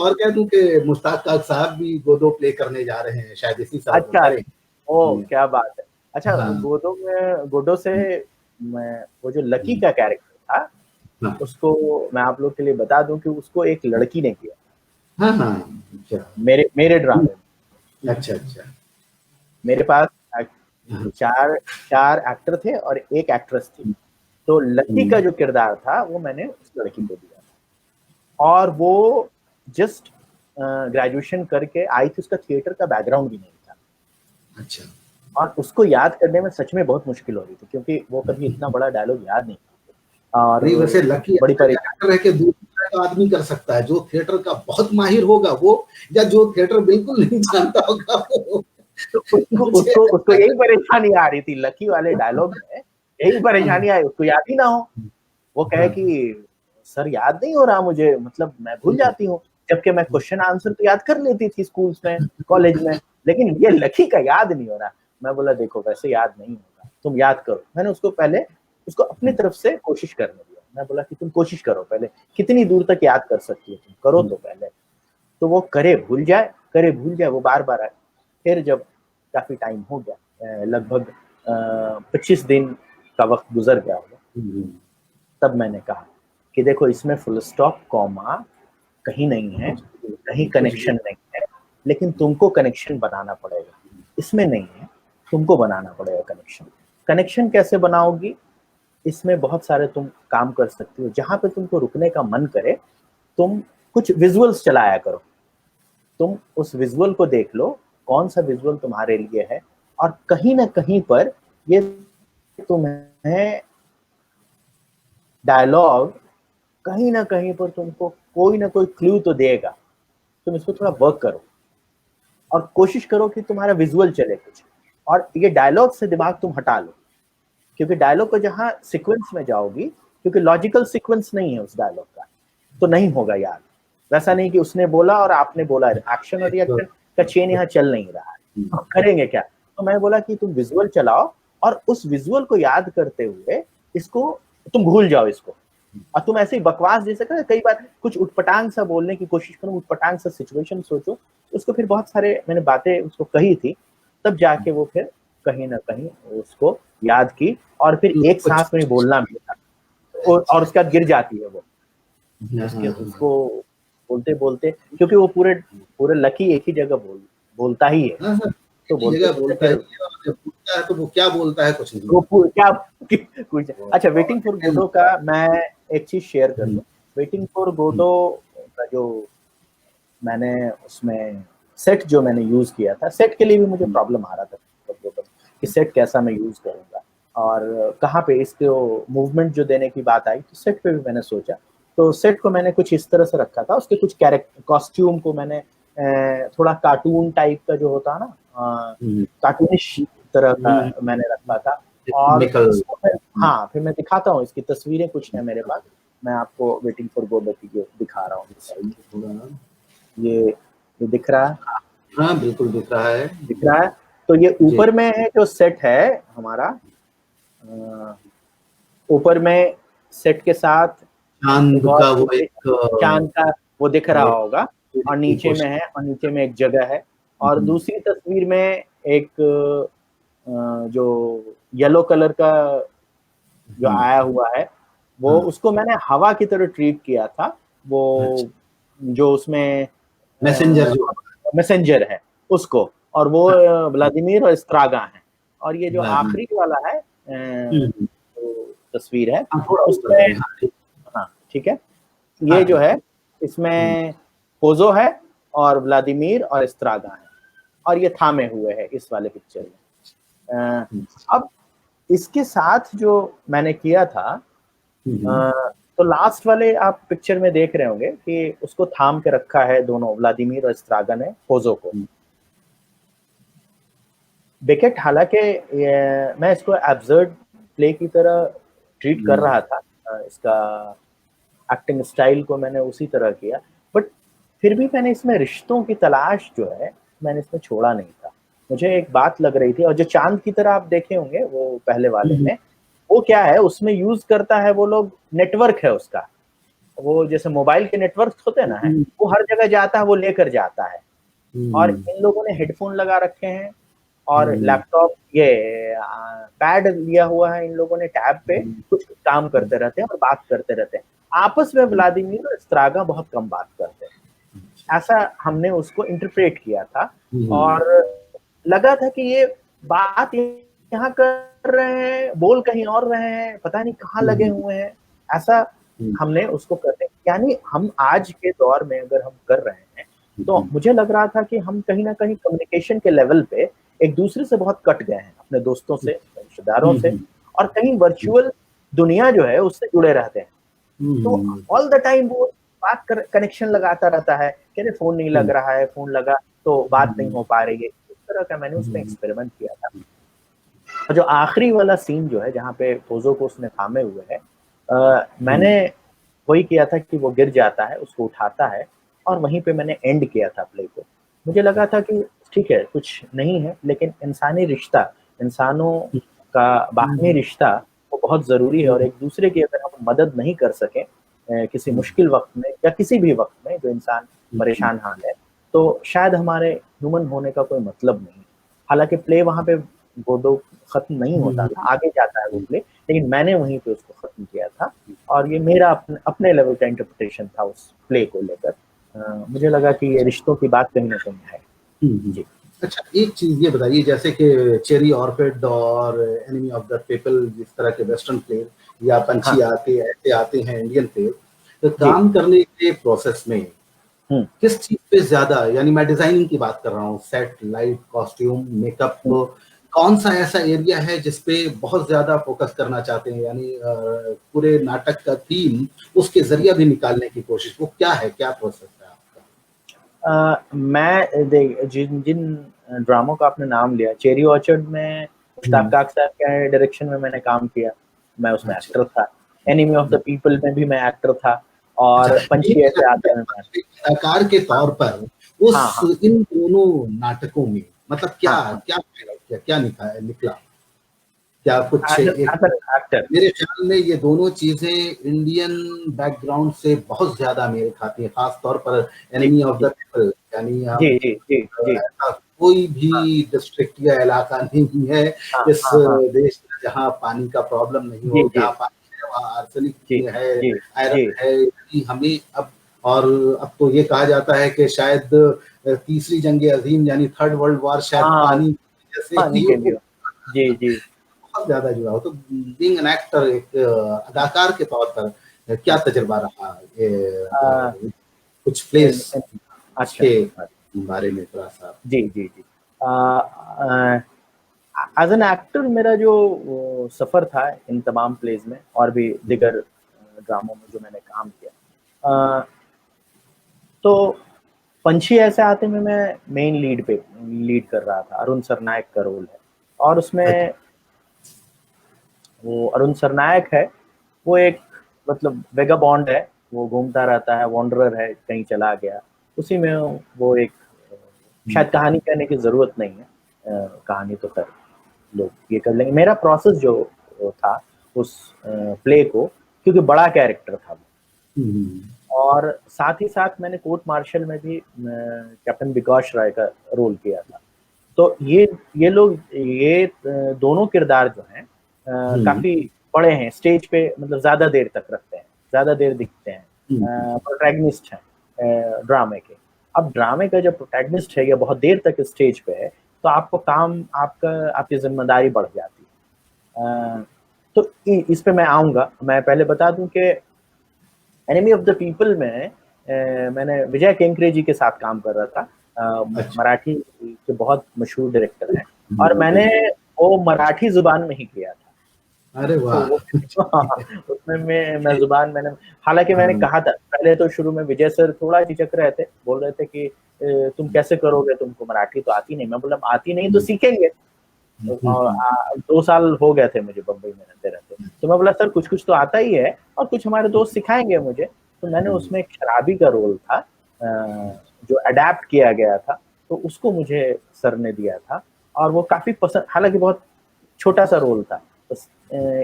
और कह दूं कि मुश्ताक साहब भी गोदो प्ले करने जा रहे हैं शायद इसी साल। अच्छा, ओ क्या बात है। अच्छा, गोदो से मैं वो जो लकी का कैरेक्टर था, उसको मैं आप लोग के लिए बता दूं कि उसको एक लड़की ने किया। अच्छा, मेरे ड्रामे में। अच्छा, मेरे पास चार एक्टर थे और एक एक्ट्रेस थी, तो लकी का जो किरदार था वो मैंने उस लड़की को दिया, और वो जस्ट ग्रेजुएशन करके आई थी, उसका थिएटर का बैकग्राउंड भी नहीं था। अच्छा, और उसको याद करने में सच में बहुत मुश्किल हो रही थी, क्योंकि वो कभी इतना बड़ा डायलॉग याद नहीं, और नहीं वैसे लकी बड़ी एक्टर है कि दूसरा आदमी कर सकता है, जो थिएटर का बहुत माहिर होगा वो, या जो थिएटर बिल्कुल नहीं जानता होगा वो। तो उसको यही परेशानी आ रही थी लकी वाले डायलॉग में, यही परेशानी आई, उसको याद ही ना हो, वो कहे कि सर याद नहीं हो रहा मुझे, मतलब मैं भूल जाती हूँ, जबकि मैं क्वेश्चन आंसर तो याद कर लेती थी स्कूल्स में, कॉलेज में, लेकिन ये लकी का याद नहीं हो रहा। मैं बोला देखो वैसे याद नहीं होगा, तुम याद करो। मैंने उसको पहले उसको अपनी तरफ से कोशिश करने दिया, मैं बोला कि तुम कोशिश करो, पहले कितनी दूर तक याद कर सकती हो तुम, करो तो पहले। तो वो करे भूल जाए, वो बार बार आए। फिर जब काफी टाइम हो गया, लगभग 25 दिन का वक्त गुजर गया होगा, तब मैंने कहा कि देखो इसमें फुल स्टॉप कॉमा कहीं नहीं है, कहीं कनेक्शन नहीं है, लेकिन तुमको कनेक्शन बनाना पड़ेगा, इसमें नहीं है, तुमको बनाना पड़ेगा कनेक्शन। कनेक्शन कैसे बनाओगी? इसमें बहुत सारे तुम काम कर सकती हो, जहां पे तुमको रुकने का मन करे तुम कुछ विजुअल्स चलाया करो, तुम उस विजुअल को देख लो कौन सा विजुअल तुम्हारे लिए है, और कहीं ना कहीं पर ये तुम्हें डायलॉग कहीं ना कहीं पर तुमको कोई ना कोई क्लू तो देगा, तुम इसको थोड़ा वर्क करो और कोशिश करो कि तुम्हारा विजुअल चले कुछ, और ये डायलॉग से दिमाग तुम हटा लो, क्योंकि डायलॉग को जहां सीक्वेंस में जाओगी, क्योंकि लॉजिकल सीक्वेंस नहीं है उस डायलॉग का, तो नहीं होगा याद। वैसा नहीं कि उसने बोला और आपने बोला, एक्शन और रिएक्शन का चेन यहाँ चल नहीं रहा है, तो करेंगे क्या। तो मैं बोला कि तुम विजुअल चलाओ और उस विजुअल को याद करते हुए इसको तुम भूल जाओ इसको, और तुम ऐसे ही बकवास जैसे कर, कई बार कुछ उटपटांग सा बोलने की कोशिश करो, उटपटांग सा सिचुएशन सोचो, उसको फिर बहुत सारे मैंने बातें उसको कही थी, तब जाके वो फिर कहीं ना कहीं उसको याद की, और फिर एक सांस में बोलना भी था, और उसके बाद गिर जाती है वो उसको बोलते बोलते, क्योंकि वो पूरे लकी एक ही जगह बोलता ही है, तो बोलता है तो वो क्या बोलता है कुछ नहीं, वो क्या कुछ। अच्छा, वेटिंग फॉर गोडो का मैं एक चीज शेयर कर दूं। वेटिंग फॉर गोडो का जो मैंने उसमें सेट जो मैंने यूज किया था, सेट के लिए भी मुझे प्रॉब्लम आ रहा था कि सेट कैसा मैं यूज करूंगा और कहाँ पे इसको मूवमेंट जो देने की बात आई, तो सेट पे भी मैंने सोचा। तो सेट को मैंने कुछ इस तरह से रखा था, उसके कुछ कैरेक्टर कॉस्ट्यूम को मैंने थोड़ा कार्टून टाइप का जो होता है ना, कार्टूनिश तरह का मैंने रखा था। और हाँ, फिर मैं दिखाता हूँ, इसकी तस्वीरें कुछ है मेरे पास, मैं आपको वेटिंग फॉर गोडो की दिखा रहा हूँ। ये दिख रहा है? हाँ बिल्कुल दिख रहा है, दिख रहा है। तो ये ऊपर में है जो सेट है हमारा, ऊपर में सेट के साथ चांद का वो एक चांद का वो दिख रहा होगा, और नीचे में है, और नीचे में एक जगह है। और दूसरी तस्वीर में एक जो येलो कलर का जो आया हुआ है, वो उसको मैंने हवा की तरह ट्रीट किया था, वो जो उसमें मैसेंजर है उसको, और वो व्लादिमीर और स्त्रागा है। और ये जो आखिरी वाला है तस्वीर है उसमें, हाँ ठीक है, ये जो है इसमें पोजो है और व्लादिमीर और स्त्रागा है, और ये थामे हुए हैं इस वाले पिक्चर में। अब इसके साथ जो मैंने किया था, तो लास्ट वाले आप पिक्चर में देख रहे होंगे कि उसको थाम के रखा है दोनों, व्लादिमीर और स्त्रागा ने पोजो को। बेकेट, हालांकि मैं इसको एब्सर्ड प्ले की तरह ट्रीट कर रहा था, इसका एक्टिंग स्टाइल को मैंने उसी तरह किया, बट फिर भी मैंने इसमें रिश्तों की तलाश जो है मैंने इसमें छोड़ा नहीं था। मुझे एक बात लग रही थी, और जो चांद की तरह आप देखे होंगे वो पहले वाले में, वो क्या है उसमें यूज करता है, वो लोग नेटवर्क है उसका, वो जैसे मोबाइल के नेटवर्क होते हैं ना, है वो हर जगह जाता है, वो लेकर जाता है। और इन लोगों ने हेडफोन लगा रखे हैं, और लैपटॉप ये पैड लिया हुआ है इन लोगों ने, टैब पे कुछ काम करते रहते हैं और बात करते रहते हैं आपस में। व्लादिमीर और स्त्रागा बहुत कम बात करते हैं, ऐसा हमने उसको इंटरप्रेट किया था, और लगा था कि ये बात यहाँ कर रहे हैं, बोल कहीं और रहे हैं, पता नहीं कहाँ लगे हुए हैं, ऐसा हमने उसको करते, यानी हम आज के दौर में अगर हम कर रहे हैं, तो मुझे लग रहा था कि हम कहीं ना कहीं कम्युनिकेशन के लेवल पे एक दूसरे से बहुत कट गए हैं, अपने दोस्तों से, रिश्तेदारों से, और कहीं वर्चुअल दुनिया जो है उससे जुड़े रहते हैं। तो ऑल द टाइम वो बात कनेक्शन लगाता रहता है कि फोन नहीं लग रहा है, फोन लगा तो बात नहीं हो पा रही है, इस तरह का मैंने उसमें एक्सपेरिमेंट किया था। और जो आखिरी वाला सीन जो है जहाँ पे पोजो को उसने थामे हुए है, मैंने वही किया था कि वो गिर जाता है, उसको उठाता है, और वहीं पे मैंने एंड किया था प्ले को। मुझे लगा था कि ठीक है कुछ नहीं है, लेकिन इंसानी रिश्ता, इंसानों का बाहमी रिश्ता वो बहुत जरूरी है, और एक दूसरे की अगर हम मदद नहीं कर सके किसी मुश्किल वक्त में या किसी भी वक्त में जो इंसान परेशान हाल है, तो शायद हमारे ह्यूमन होने का कोई मतलब नहीं। हालांकि प्ले वहां पे गोडो खत्म नहीं होता था, आगे जाता है वो प्ले, लेकिन मैंने वहीं पे उसको खत्म किया था, और ये मेरा अपने लेवल का इंटरप्रिटेशन था उस प्ले को लेकर। मुझे लगा कि ये रिश्तों की बात कहीं ना कहीं है। जी। अच्छा, एक चीज ये बताइए, जैसे कि चेरी ऑर्किड और एनिमी ऑफ द पीपल, जिस तरह के वेस्टर्न प्ले या पंछी आते ऐसे आते हैं इंडियन प्ले, तो काम करने के प्रोसेस में किस चीज पे ज्यादा, यानी मैं डिजाइनिंग की बात कर रहा हूँ, सेट, लाइट, कॉस्ट्यूम, मेकअप, कौन सा ऐसा एरिया है जिसपे बहुत ज्यादा फोकस करना चाहते हैं, यानी पूरे नाटक का थीम उसके जरिए भी निकालने की कोशिश, वो क्या है, क्या प्रोसेस है आपका? मैं देख जिन जिन ड्रामों का आपने नाम लिया, चेरी ऑर्चर्ड में मुश्ताक काक साहब के डायरेक्शन में मैंने काम किया, मैं उसमें अच्छा, एक्टर था। एनिमी ऑफ द पीपल में भी मैं एक्टर था, अच्छा, और ये पंछी ऐसे आते हैं मैं। कलाकार के हाँ, तौर पर हाँ, उस हाँ, इन दोनों नाटकों में मतलब क्या हाँ, हाँ। क्या क्या क्या निकला, क्या कुछ एज़ एक, एन एक्टर। मेरे ख्याल में ये दोनों चीजें इंडियन बैकग्राउंड से बहुत ज्यादा मेल खाती हैं, खास तौर पर जी, एनिमी ऑफ जी, द पीपल, यानी जी, हम जी, जी, जी। ऐसा कोई भी हाँ, डिस्ट्रिक्ट या इलाका नहीं है हाँ, इस हाँ, हाँ। देश में जहाँ पानी का प्रॉब्लम नहीं जी, हो, जी, जहाँ पानी है वहाँ आर्सेनिक जी, है, जी, जी, आयरन है, कि हमें अब, और अब तो ये कहा जाता है कि शायद तीसरी जंग अजीम यानी थर्ड वर्ल्ड वॉर शायद हाँ, पानी जैसे पानी ही के लिए। जी, जी। बहुत ज्यादा जुड़ा हो। तो बीइंग एन एक्टर, एक अदाकार के तौर पर क्या हाँ। तजुर्बा रहा, अ, कुछ प्लेस इन इन अच्छा, उसके अच्छा। बारे में थोड़ा सा? जी, जी, जी। एज़ एन एक्टर मेरा जो वो सफ़र था इन तमाम प्लेज़ में और भी दीगर ड्रामों में जो मैंने काम किया। अ, तो पंछी ऐसे आते में मैं मेन लीड कर रहा था, अरुण सरनायक का रोल है, और अच्छा। उसमें वो अरुण सरनायक है, वो एक मतलब वेगाबॉन्ड है, वो घूमता रहता है, वॉन्डरर है, कहीं चला गया। उसी में वो एक, शायद कहानी कहने की ज़रूरत नहीं है, कहानी तो खैर लोग ये कर लेंगे। मेरा प्रोसेस जो था उस प्ले को, क्योंकि बड़ा कैरेक्टर था वो, हम्म, और साथ ही साथ मैंने कोर्ट मार्शल में भी कैप्टन विकास राय का रोल किया था। तो ये लोग दोनों किरदार जो हैं हम्म, काफ़ी बड़े हैं, स्टेज पे मतलब ज़्यादा देर तक रखते हैं, ज़्यादा देर दिखते हैं। हम्म, प्रोटैगनिस्ट हैं ड्रामे के। अब ड्रामे का जब प्रोटैगनिस्ट है या बहुत देर तक स्टेज पे है, तो आपको काम आपकी ज़िम्मेदारी बढ़ जाती है। तो इस पे मैं आऊँगा। मैं पहले बता दूँ कि एनिमी ऑफ द पीपल में मैंने विजय केंकरे जी के साथ काम कर रहा था। अच्छा। मराठी के बहुत मशहूर डायरेक्टर हैं, और मैंने बिल्कुल। वो मराठी ज़ुबान में ही किया था। अरे तो वाह! वो उसमें मैं ज़ुबान मैंने, हालाँकि मैंने हाँ, कहा था पहले, तो शुरू में विजय सर थोड़ा झिझक रहे थे, बोल रहे थे कि तुम कैसे करोगे, तुमको मराठी तो आती नहीं। मैं बोला आती नहीं तो हुँ, सीखेंगे। हुँ, हुँ, हुँ, 2 साल हो गए थे मुझे बम्बई में रहते-रहते। तो मैं बोला सर कुछ-कुछ तो आता ही है, और कुछ हमारे दोस्त सिखाएँगे मुझे। तो मैंने हुँ, उसमें एक शराबी का रोल था, जो अडैप्ट किया गया था, तो उसको मुझे सर ने दिया था, और वो काफ़ी पसंद, हालाँकि बहुत छोटा-सा रोल था। बस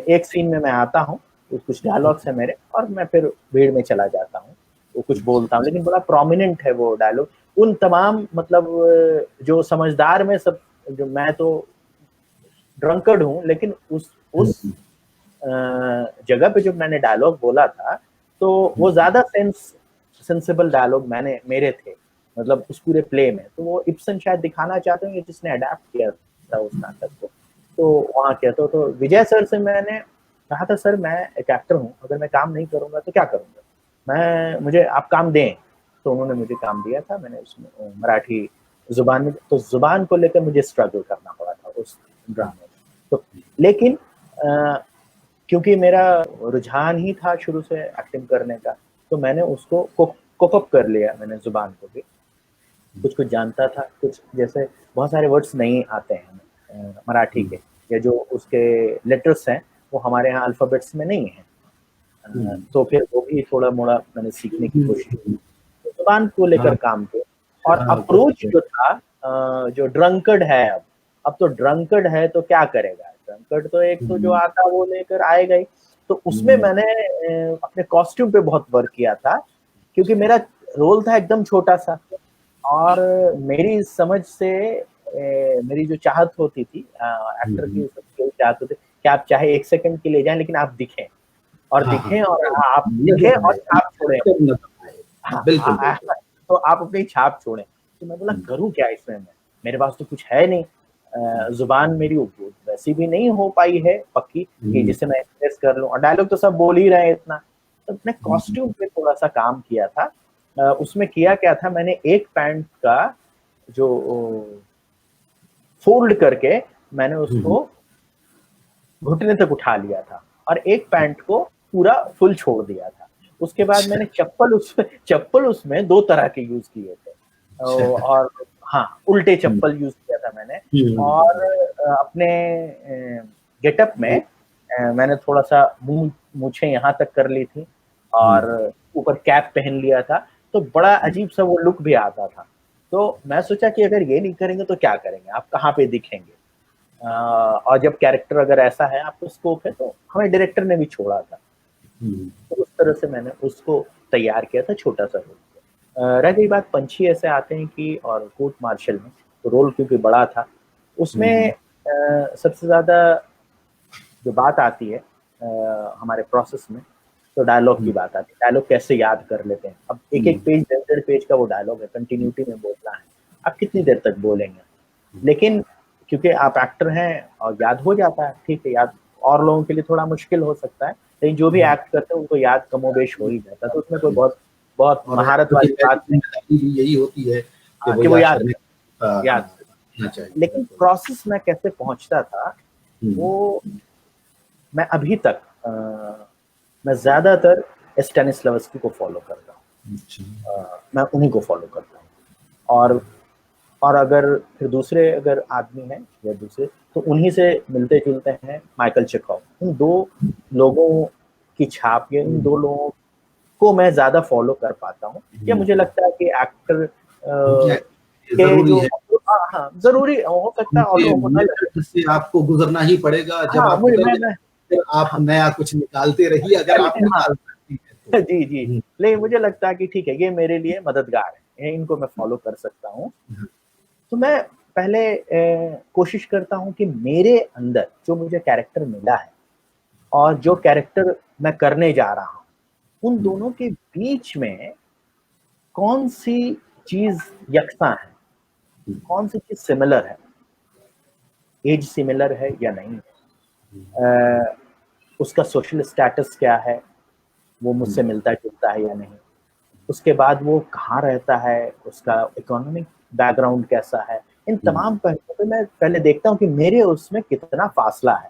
एक सीन में मैं आता हूँ, तो कुछ डायलॉग्स हैं मेरे, और मैं फिर भीड़ में चला जाता हूँ। वो कुछ अच्छा, बोलता हूँ, अच्छा। लेकिन बड़ा प्रोमिनेंट है वो डायलॉग। उन तमाम मतलब जो समझदार में सब, जो मैं तो ड्रंकर्ड हूँ, लेकिन हुँ, उस हुँ, जगह पे जब मैंने डायलॉग बोला था, तो हुँ, वो ज़्यादा सेंसिबल डायलॉग मेरे थे, मतलब उस पूरे प्ले में। तो वो इब्सन शायद दिखाना चाहते होंगे जिसने अडैप्ट किया था उस नाटक को। तो वहाँ किया तो विजय सर से मैंने कहा था, सर मैं एक एक्टर हूँ, अगर मैं काम नहीं करूँगा तो क्या करूँगा? मुझे आप काम दें। तो उन्होंने मुझे काम दिया था, मैंने उसमें मराठी ज़ुबान में, तो ज़ुबान को लेकर मुझे स्ट्रगल करना पड़ा था उस ड्रामे में। तो लेकिन क्योंकि मेरा रुझान ही था शुरू से एक्टिंग करने का, तो मैंने उसको कोप अप कर लिया, मैंने ज़ुबान को भी। कुछ-कुछ जानता था, कुछ जैसे बहुत सारे वर्ड्स नहीं आते हैं हमें मराठी हुँ, के, या जो उसके लेटर्स हैं, वो हमारे यहाँ अल्फ़ाबेट्स में नहीं हैं। हुँ, तो फिर वो भी थोड़ा-मोड़ा मैंने सीखने की हुँ, कोशिश की। तो ज़ुबान को लेकर हाँ, काम किया, और हाँ, अप्रोच जो था जो ड्रंकर्ड है अब तो ड्रंकर्ड है तो क्या करेगा? ड्रंकर्ड तो एक तो जो हुँ, आता है वो लेकर आएगा ही। तो उसमें हुँ, मैंने अपने कॉस्ट्यूम पे बहुत वर्क किया था, क्योंकि मेरा रोल था एकदम छोटा-सा, और मेरी समझ से मेरी जो चाहत होती थी, एक्टर की हुँ, सबकी यही चाहत होती है कि आप चाहे 1 सेकंड के लिए जाएँ, लेकिन आप दिखें। और हाँ, हाँ, दिखें, और आप दिखें नज़र और आए, छाप छोड़ें अपनी। नज़र आए। हाँ, बिल्कुल, बिल्कुल। तो आप अपनी छाप छोड़ें। तो मैं बोला हुँ, करूँ क्या इसमें मैं? मेरे पास तो कुछ है नहीं। हुँ, ज़ुबान मेरी वैसी भी नहीं हो पाई है पक्की, कि हुँ, जिसे मैं एक्सप्रेस कर लूँ, और डायलॉग तो सब बोल ही रहे हैं इतना। तो अपने हुँ, कॉस्ट्यूम पे थोड़ा-सा काम किया था। उसमें किया क्या था, मैंने एक पैंट का जो फ़ोल्ड करके मैंने उसको घुटने तक उठा लिया था और एक पैंट को पूरा फुल छोड़ दिया था। उसके बाद मैंने चप्पल उसमें 2 तरह के यूज किए थे और हाँ, उल्टे चप्पल यूज किया था मैंने। और अपने गेटअप में मैंने थोड़ा सा मूछें यहाँ तक कर ली थी और ऊपर कैप पहन लिया था, तो बड़ा अजीब सा वो लुक भी आता था। तो मैं सोचा कि अगर ये नहीं करेंगे तो क्या करेंगे, आप कहाँ पे दिखेंगे। और जब कैरेक्टर अगर ऐसा है, आपको स्कोप है, तो हमें डायरेक्टर ने भी छोड़ा था। तो उस तरह से मैंने उसको तैयार किया था, छोटा सा रोल। रह गई बात, पंछी ऐसे आते हैं कि और कोर्ट मार्शल में तो रोल क्योंकि बड़ा था, उसमें सबसे ज्यादा जो बात आती है हमारे प्रोसेस में, तो डायलॉग की बात आती है। डायलॉग कैसे याद कर लेते हैं। अब एक पेज 1.5 पेज का वो डायलॉग है, कंटिन्यूटी में बोलना है, आप कितनी देर तक बोलेंगे। लेकिन क्योंकि आप एक्टर हैं और याद हो जाता है, ठीक है, याद और लोगों के लिए थोड़ा मुश्किल हो सकता है, लेकिन जो भी एक्ट करते हैं उनको याद कमोबेश हो ही जाता है। तो उसमें कोई बहुत महारत वाली बात नहीं, यही होती है कि वो याद याद। लेकिन प्रोसेस में कैसे पहुंचता था, वो मैं अभी तक मैं ज्यादातर स्टैनिस्लावस्की को फॉलो करता हूँ। मैं उन्हीं को फॉलो करता हूँ और अगर फिर दूसरे अगर आदमी हैं या दूसरे, तो उन्हीं से मिलते जुलते हैं माइकल चेखोव। इन 2 लोगों की छाप या इन 2 लोगों को मैं ज्यादा फॉलो कर पाता हूँ। या मुझे लगता है कि एक्टर के जो जरूरी हो सकता है और से आपको गुजरना ही पड़ेगा। जब आप फिर आप नया कुछ निकालते रहिए, अगर आप निकाल सकती हैं तो। जी लेकिन मुझे लगता है कि ठीक है, ये मेरे लिए मददगार है, इनको मैं फॉलो कर सकता हूँ। तो मैं पहले कोशिश करता हूँ कि मेरे अंदर जो मुझे कैरेक्टर मिला है और जो कैरेक्टर मैं करने जा रहा हूँ, उन दोनों के बीच में कौन सी चीज यकसा है, कौन सी चीज सिमिलर है, एज सिमिलर है या नहीं है, उसका सोशल स्टेटस क्या है, वो मुझसे मिलता जुलता है या नहीं, उसके बाद वो कहाँ रहता है, उसका इकोनॉमिक बैकग्राउंड कैसा है। इन तमाम पहलुओं पे मैं पहले देखता हूँ कि मेरे उसमें कितना फासला है।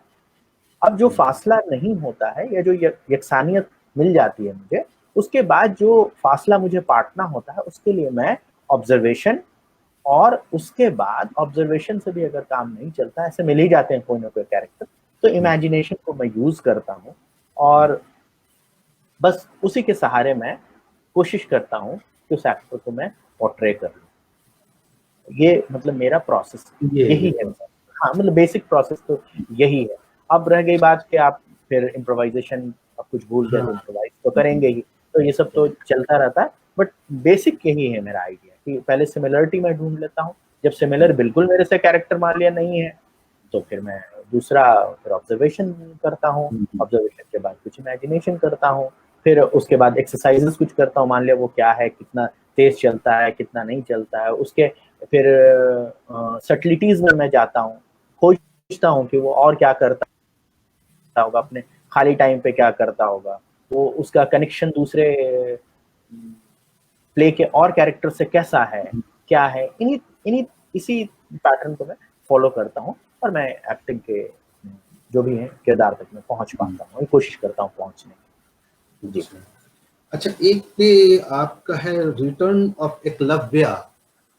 अब जो फासला नहीं होता है या जो यकसानियत मिल जाती है मुझे, उसके बाद जो फासला मुझे पाटना होता है, उसके लिए मैं ऑब्जर्वेशन, और उसके बाद ऑब्जर्वेशन से भी अगर काम नहीं चलता, ऐसे मिल ही जाते हैं कोई ना कोई कैरेक्टर, तो इमेजिनेशन को मैं यूज करता हूँ और बस उसी के सहारे मैं कोशिश करता हूँ कि उस एक्टर को मैं पोर्ट्रे कर लूँ। ये मतलब मेरा प्रोसेस यही है। हाँ, मतलब बेसिक प्रोसेस तो यही है। अब रह गई बात कि आप फिर इम्प्रोवाइजेशन, अब कुछ भूल गए तो इम्प्रोवाइज तो करेंगे ही, तो ये सब तो चलता रहता है। बट बेसिक यही है मेरा आइडिया कि पहले सिमिलरिटी मैं ढूंढ लेता हूँ। जब सिमिलर बिल्कुल मेरे से कैरेक्टर मान लिया नहीं है, तो फिर मैं दूसरा फिर ऑब्जर्वेशन करता हूँ। ऑब्जर्वेशन के बाद कुछ इमेजिनेशन करता हूँ, फिर उसके बाद एक्सरसाइजेस कुछ करता हूँ। मान लिया वो क्या है, कितना तेज चलता है, कितना नहीं चलता है, उसके फिर सटलिटीज में मैं जाता हूँ, खोजता हूँ कि वो और क्या करता होगा, अपने खाली टाइम पे क्या करता होगा, वो उसका कनेक्शन दूसरे प्ले के और कैरेक्टर से कैसा है, क्या है। इसी पैटर्न को मैं फॉलो करता हूँ और मैं एक्टिंग के जो भी है किरदार तक मैं पहुंच पाता हूँ, कोशिश करता हूँ पहुंचने की। जी। अच्छा, एक पे आपका है रिटर्न ऑफ एकलव्य,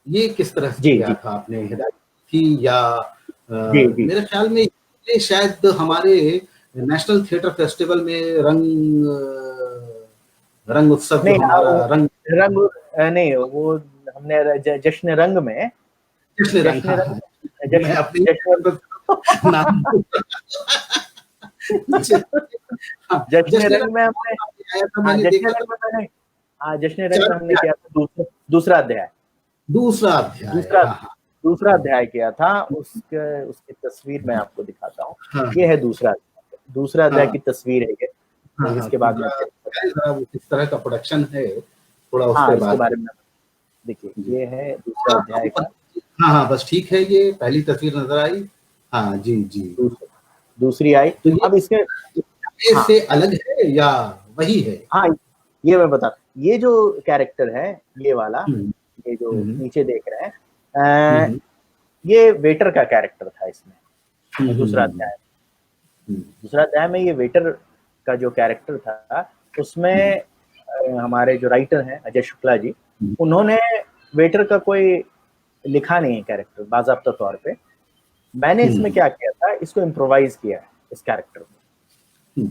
ये किस तरह से किया था आपने, हिदायत थी या मेरे ख्याल में ये शायद हमारे नेशनल थिएटर फेस्टिवल में रंग उत्सव जो हमारा रंग नहीं, वो हमने जश्न रंग में हमने किया था दूसरा अध्याय किया था। उसकी तस्वीर मैं आपको दिखाता हूँ। ये है दूसरा अध्याय की तस्वीर है ये। इसके बाद में किस तरह का प्रोडक्शन है, थोड़ा उसके बारे में देखिए। ये है दूसरा अध्याय का। हाँ, बस ठीक है, ये पहली तस्वीर नजर आई। हाँ जी। दूसरी आई। तो अब इससे अलग है या वही है? हाँ, ये मैं बता, ये जो कैरेक्टर है, ये वाला, ये जो नीचे देख रहे हैं, ये वेटर का कैरेक्टर था इसमें। दूसरा अध्याय। दूसरा अध्याय में ये वेटर का जो कैरेक्टर था उसमें हमारे जो राइटर हैं अजय शुक्ला जी, उन्होंने वेटर का कोई लिखा नहीं है कैरेक्टर बाज़ाब्ता तौर पे। मैंने इसमें क्या किया था, इसको इम्प्रोवाइज किया है इस कैरेक्टर को।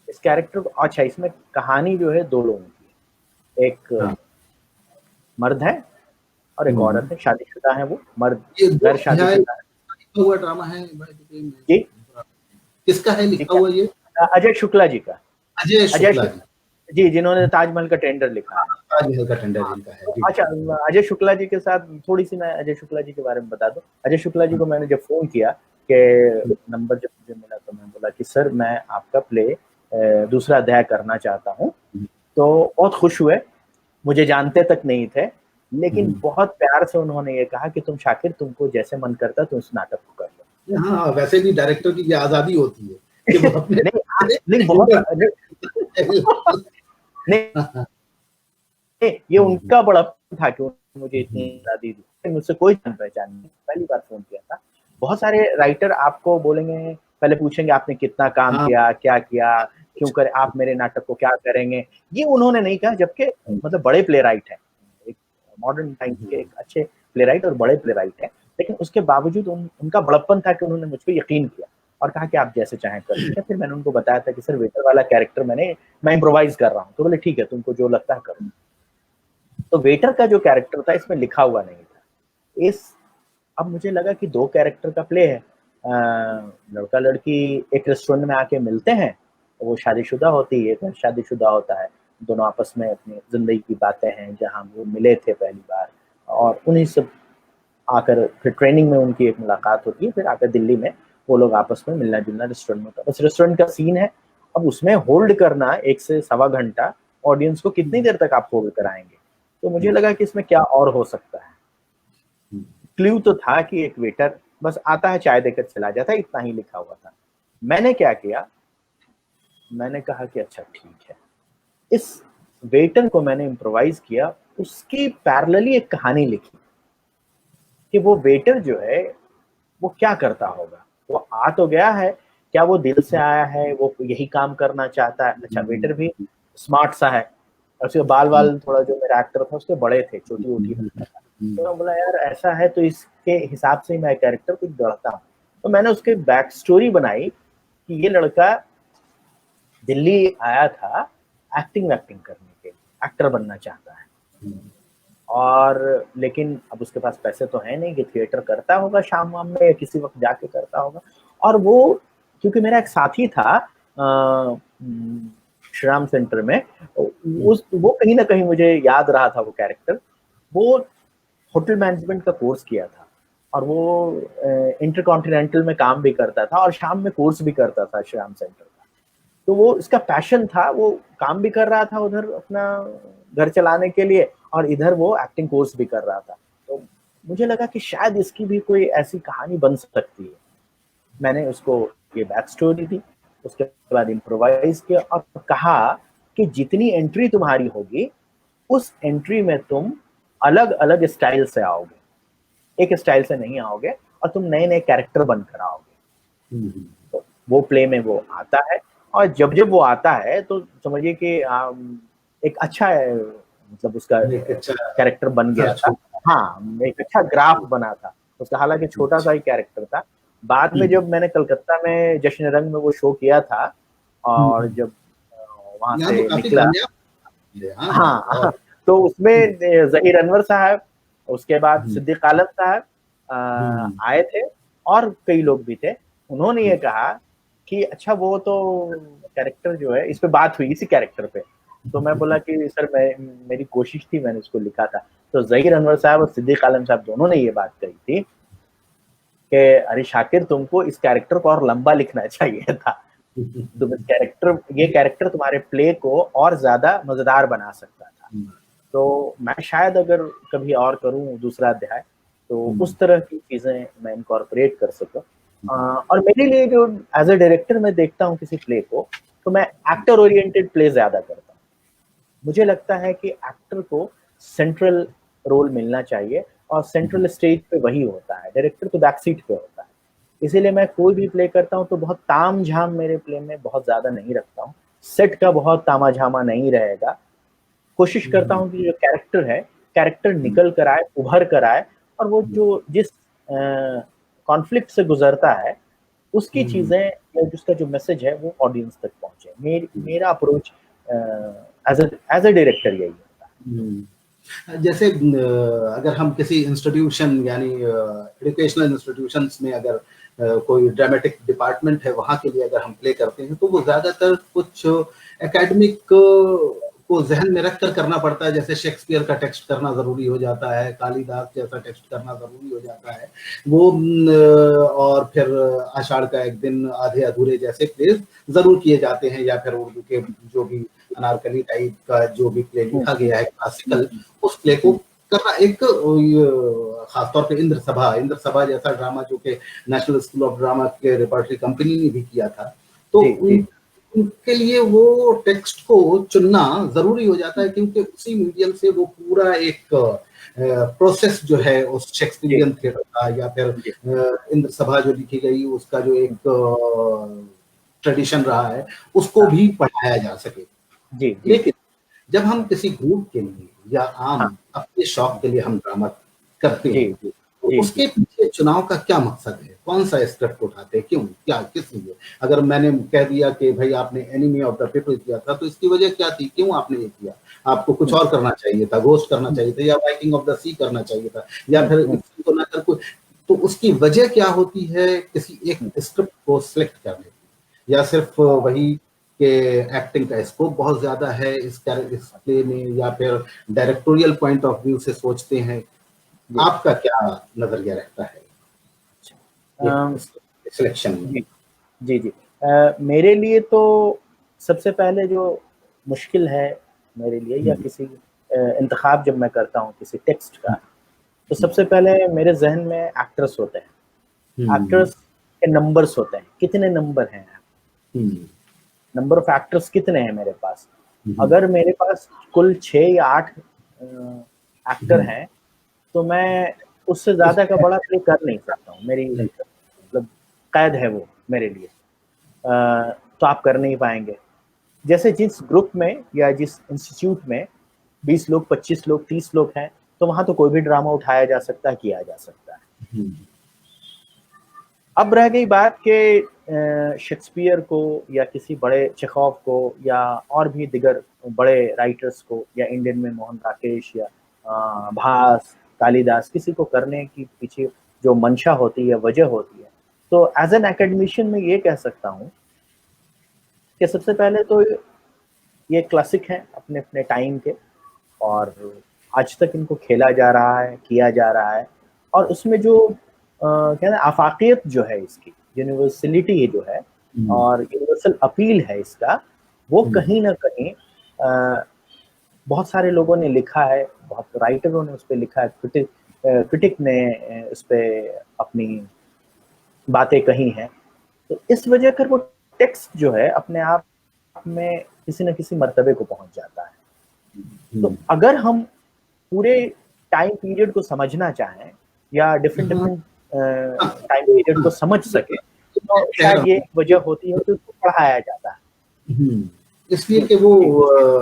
इस कैरेक्टर को अच्छा, इसमें कहानी जो है दो लोगों की है, एक मर्द है और एक औरत है, शादीशुदा है वो मर्द, गैर शादीशुदा है। लिखा हुआ ड्रामा है जी, किसका है लिखा हुआ ये? अजय शुक्ला जी का। अजय शुक्ला जी, जिन्होंने ताजमहल का टेंडर लिखा है। ताजमहल का टेंडर जिनका है। अच्छा, अजय शुक्ला जी के साथ थोड़ी सी मैं अजय शुक्ला जी के बारे में बता दूं। अजय शुक्ला जी को मैंने जब फोन किया कि नंबर जब मुझे मिला तो मैं बोला कि सर मैं आपका प्ले दूसरा अध्याय करना चाहता हूँ। तो बहुत खुश हुए, मुझे जानते तक नहीं थे, लेकिन बहुत प्यार से उन्होंने ये कहा कि तुम शाकिर, तुमको जैसे मन करता तुम इस नाटक को कर लो। हाँ, वैसे भी डायरेक्टर की ये आजादी होती है कि वो अपने नहीं बहुत नहीं, ये उनका बड़प्पन था कि उन्होंने मुझे इतनी आजादी दी। मुझसे कोई जान पहचान नहीं, पहली बार फोन किया था। बहुत सारे राइटर आपको बोलेंगे, पहले पूछेंगे आपने कितना काम किया, क्या किया, क्यों करे, आप मेरे नाटक को क्या करेंगे, ये उन्होंने नहीं कहा। जबकि मतलब बड़े प्ले राइट है, एक मॉडर्न टाइम के एक अच्छे प्ले राइट और बड़े प्ले राइट है, लेकिन उसके बावजूद उनका बड़प्पन था कि उन्होंने मुझ पर यकीन किया और कहा कि आप जैसे चाहें कर लीजिए। फिर मैंने उनको बताया था कि सर वेटर वाला कैरेक्टर मैं इम्प्रोवाइज कर रहा हूँ। तो बोले ठीक है, तुमको जो लगता है करो। तो वेटर का जो कैरेक्टर था इसमें लिखा हुआ नहीं था। अब मुझे लगा कि दो कैरेक्टर का प्ले है, लड़का लड़की एक रेस्टोरेंट में आके मिलते हैं, वो शादीशुदा होती है, शादीशुदा होता है, दोनों आपस में अपनी जिंदगी की बातें हैं, जहाँ वो मिले थे पहली बार, और उन्हीं सब आकर फिर ट्रेनिंग में उनकी एक मुलाकात होती है, फिर आकर दिल्ली में वो लोग आपस में मिलना जुलना रेस्टोरेंट में होता है। बस रेस्टोरेंट का सीन है। अब उसमें होल्ड करना 1 से सवा घंटा, ऑडियंस को कितनी देर तक आप होल्ड कराएंगे। तो मुझे लगा कि इसमें क्या और हो सकता है। क्लू तो था कि एक वेटर बस आता है, चाय देकर चला जाता है, इतना ही लिखा हुआ था। मैंने क्या किया, मैंने कहा कि अच्छा ठीक है, इस वेटर को मैंने इम्प्रोवाइज किया, उसकी पैरेलली एक कहानी लिखी कि वो वेटर जो है वो क्या करता होगा। वो आ तो गया है, क्या वो दिल से आया है, वो यही काम करना चाहता है। अच्छा, वेटर भी स्मार्ट सा है, उसके बाल थोड़ा, जो मेरा एक्टर था उसके बड़े थे, छोटी छोटी लगता था। तो मैं बोला यार ऐसा है तो इसके हिसाब से मैं कैरेक्टर कुछ गढ़ता हूँ। तो मैंने उसके बैक स्टोरी बनाई कि ये लड़का दिल्ली आया था एक्टिंग करने के लिए, एक्टर बनना चाहता है, और लेकिन अब उसके पास पैसे तो है नहीं कि थिएटर करता होगा शाम वाम में या किसी वक्त जाके करता होगा। और वो क्योंकि मेरा एक साथी था श्रीराम सेंटर में, वो कहीं ना कहीं मुझे याद रहा था वो कैरेक्टर। वो होटल मैनेजमेंट का कोर्स किया था और वो इंटरकॉन्टिनेंटल में काम भी करता था और शाम में कोर्स भी करता था श्रीराम सेंटर का। तो वो इसका पैशन था, वो काम भी कर रहा था उधर अपना घर चलाने के लिए और इधर वो एक्टिंग कोर्स भी कर रहा था। तो मुझे लगा कि शायद इसकी भी कोई ऐसी कहानी बन सकती है। मैंने उसको ये बैक स्टोरी दी, उसके बाद इम्प्रोवाइज किया और कहा कि जितनी एंट्री तुम्हारी होगी उस एंट्री में तुम अलग अलग स्टाइल से आओगे, एक स्टाइल से नहीं आओगे और तुम नए नए कैरेक्टर बनकर आओगे। तो वो प्ले में वो आता है और जब जब वो आता है तो समझिए कि एक अच्छा मतलब उसका कैरेक्टर बन गया था। हाँ, एक अच्छा ग्राफ बना था उसका, हालांकि छोटा सा ही कैरेक्टर था। बाद में जब मैंने कलकत्ता में जश्न रंग में वो शो किया था और जब वहां से निकला, हाँ, तो उसमें जहीर अनवर साहब, उसके बाद सिद्दीक आलम साहब आए थे और कई लोग भी थे। उन्होंने ये कहा कि अच्छा वो तो कैरेक्टर जो है, इस पे बात हुई इसी कैरेक्टर पे। तो मैं बोला कि सर मेरी कोशिश थी, मैंने उसको लिखा था। तो जहीर अनवर साहब और सिद्दीक आलम साहब दोनों ने ये बात कही थी कि अरे शाकिर, तुमको इस कैरेक्टर को और लंबा लिखना चाहिए था, तुम ये कैरेक्टर तुम्हारे प्ले को और ज्यादा मजेदार बना सकता था। तो मैं शायद अगर कभी और करूं दूसरा अध्याय तो उस तरह की चीजें मैं इनकॉर्पोरेट कर सकूं। और मेरे लिए जो एज अ डायरेक्टर मैं देखता हूँ किसी प्ले को, तो मैं एक्टर ओरिएंटेड प्ले ज्यादा करता हूँ। मुझे लगता है कि एक्टर को सेंट्रल रोल मिलना चाहिए और सेंट्रल स्टेज पे वही होता है, डायरेक्टर तो बैक सीट पे होता है। इसीलिए मैं कोई भी प्ले करता हूँ तो बहुत ताम झाम मेरे प्ले में बहुत ज्यादा नहीं रखता हूँ, सेट का बहुत तामा झामा नहीं रहेगा। कोशिश करता हूँ कि जो कैरेक्टर है, कैरेक्टर निकल कर आए, उभर कर आए, और वो जो जिस कॉन्फ्लिक्ट से गुजरता है उसकी चीजें या जिसका जो मैसेज है वो ऑडियंस तक पहुंचे। मेरा अप्रोच एज अ डायरेक्टर यही होता है। जैसे अगर हम किसी इंस्टीट्यूशन यानी एजुकेशनल इंस्टीट्यूशंस में अगर कोई ड्रामेटिक डिपार्टमेंट है वहाँ के लिए अगर हम प्ले करते हैं तो वो ज्यादातर कुछ एकेडमिक को जहन में रखकर करना पड़ता है, जैसे शेक्सपियर का टेक्स्ट करना जरूरी हो जाता है, कालिदास जैसा टेक्स्ट करना जरूरी हो जाता है वो, और फिर आषाढ़ का एक दिन, आधे अधूरे जैसे प्लेस जरूर किए जाते हैं, या फिर उर्दू के जो भी अनारकली टाइप का जो भी प्ले लिखा गया है क्लासिकल, उस प्ले को करना। एक खासतौर पे इंद्र सभा जैसा ड्रामा जो कि नेशनल स्कूल ऑफ ड्रामा के रिपर्टरी कंपनी ने भी किया था, तो उनके लिए वो टेक्स्ट को चुनना जरूरी हो जाता है, क्योंकि उसी मीडियम से वो पूरा एक प्रोसेस जो है उस शेक्सपियरियन थिएटर का, या फिर इंद्र सभा जो लिखी गई उसका जो एक ट्रेडिशन रहा है उसको भी पढ़ाया जा सके। लेकिन जब हम किसी ग्रुप के लिए या आम अपने शौक के लिए हम ड्रामा करते हैं तो उसके पीछे चुनाव का क्या मकसद है, कौन सा स्क्रिप्ट उठाते हैं, क्यों, क्या, किस लिए? अगर मैंने कह दिया कि भाई आपने एनिमी ऑफ द पीपल किया था तो इसकी वजह क्या थी, क्यों आपने ये किया? आपको कुछ और करना चाहिए था, घोस्ट करना चाहिए था, या वाइकिंग ऑफ द सी करना चाहिए था, या फिर को ना कर कोई, तो उसकी वजह क्या होती है किसी एक स्क्रिप्ट को सिलेक्ट करने की? या सिर्फ वही कि एक्टिंग का स्कोप बहुत ज्यादा है इस प्ले में, या फिर डायरेक्टोरियल पॉइंट ऑफ व्यू से सोचते हैं? आपका क्या नजरिया रहता है सिलेक्शन में? जी मेरे लिए तो सबसे पहले जो मुश्किल है मेरे लिए, या किसी इंतखाब जब मैं करता हूँ किसी टेक्स्ट का, तो सबसे पहले मेरे जहन में एक्टर्स होते हैं, एक्टर्स के नंबर्स होते हैं, कितने नंबर हैं, नंबर ऑफ एक्टर्स कितने हैं मेरे पास। अगर मेरे पास कुल 6 या 8 एक्टर हैं तो मैं उससे ज्यादा का बड़ा प्ले कर नहीं सकता हूँ, मेरी मतलब कैद है वो मेरे लिए। तो आप कर नहीं पाएंगे। जैसे जिस ग्रुप में या जिस इंस्टीट्यूट में 20 लोग, 25 लोग, 30 लोग हैं, तो वहां तो कोई भी ड्रामा उठाया जा सकता है, किया जा सकता है। अब रह गई बात के शेक्सपियर को या किसी बड़े चेखोव को या और भी दिगर बड़े राइटर्स को, या इंडियन में मोहन राकेश या भास, कालिदास, किसी को करने की पीछे जो मंशा होती है, वजह होती है, तो एज एन एकेडमिशियन मैं ये कह सकता हूँ कि सबसे पहले तो ये क्लासिक हैं अपने अपने टाइम के, और आज तक इनको खेला जा रहा है, किया जा रहा है, और उसमें जो क्या ना आफाकियत जो है, इसकी यूनिवर्सलिटी जो है और यूनिवर्सल अपील है इसका, वो कहीं ना कहीं बहुत सारे लोगों ने लिखा है, बहुत राइटरों ने उस पर लिखा है, क्रिटिक ने उस पर अपनी बातें कही हैं। तो इस वजह कर वो टेक्स्ट जो है अपने आप में किसी न किसी मर्तबे को पहुंच जाता है। तो अगर हम पूरे टाइम पीरियड को समझना चाहें या डिफरेंट टाइम पीरियड को समझ सके, तो शायद ये वजह होती है कि उसको पढ़ाया जाता है, इसलिए कि वो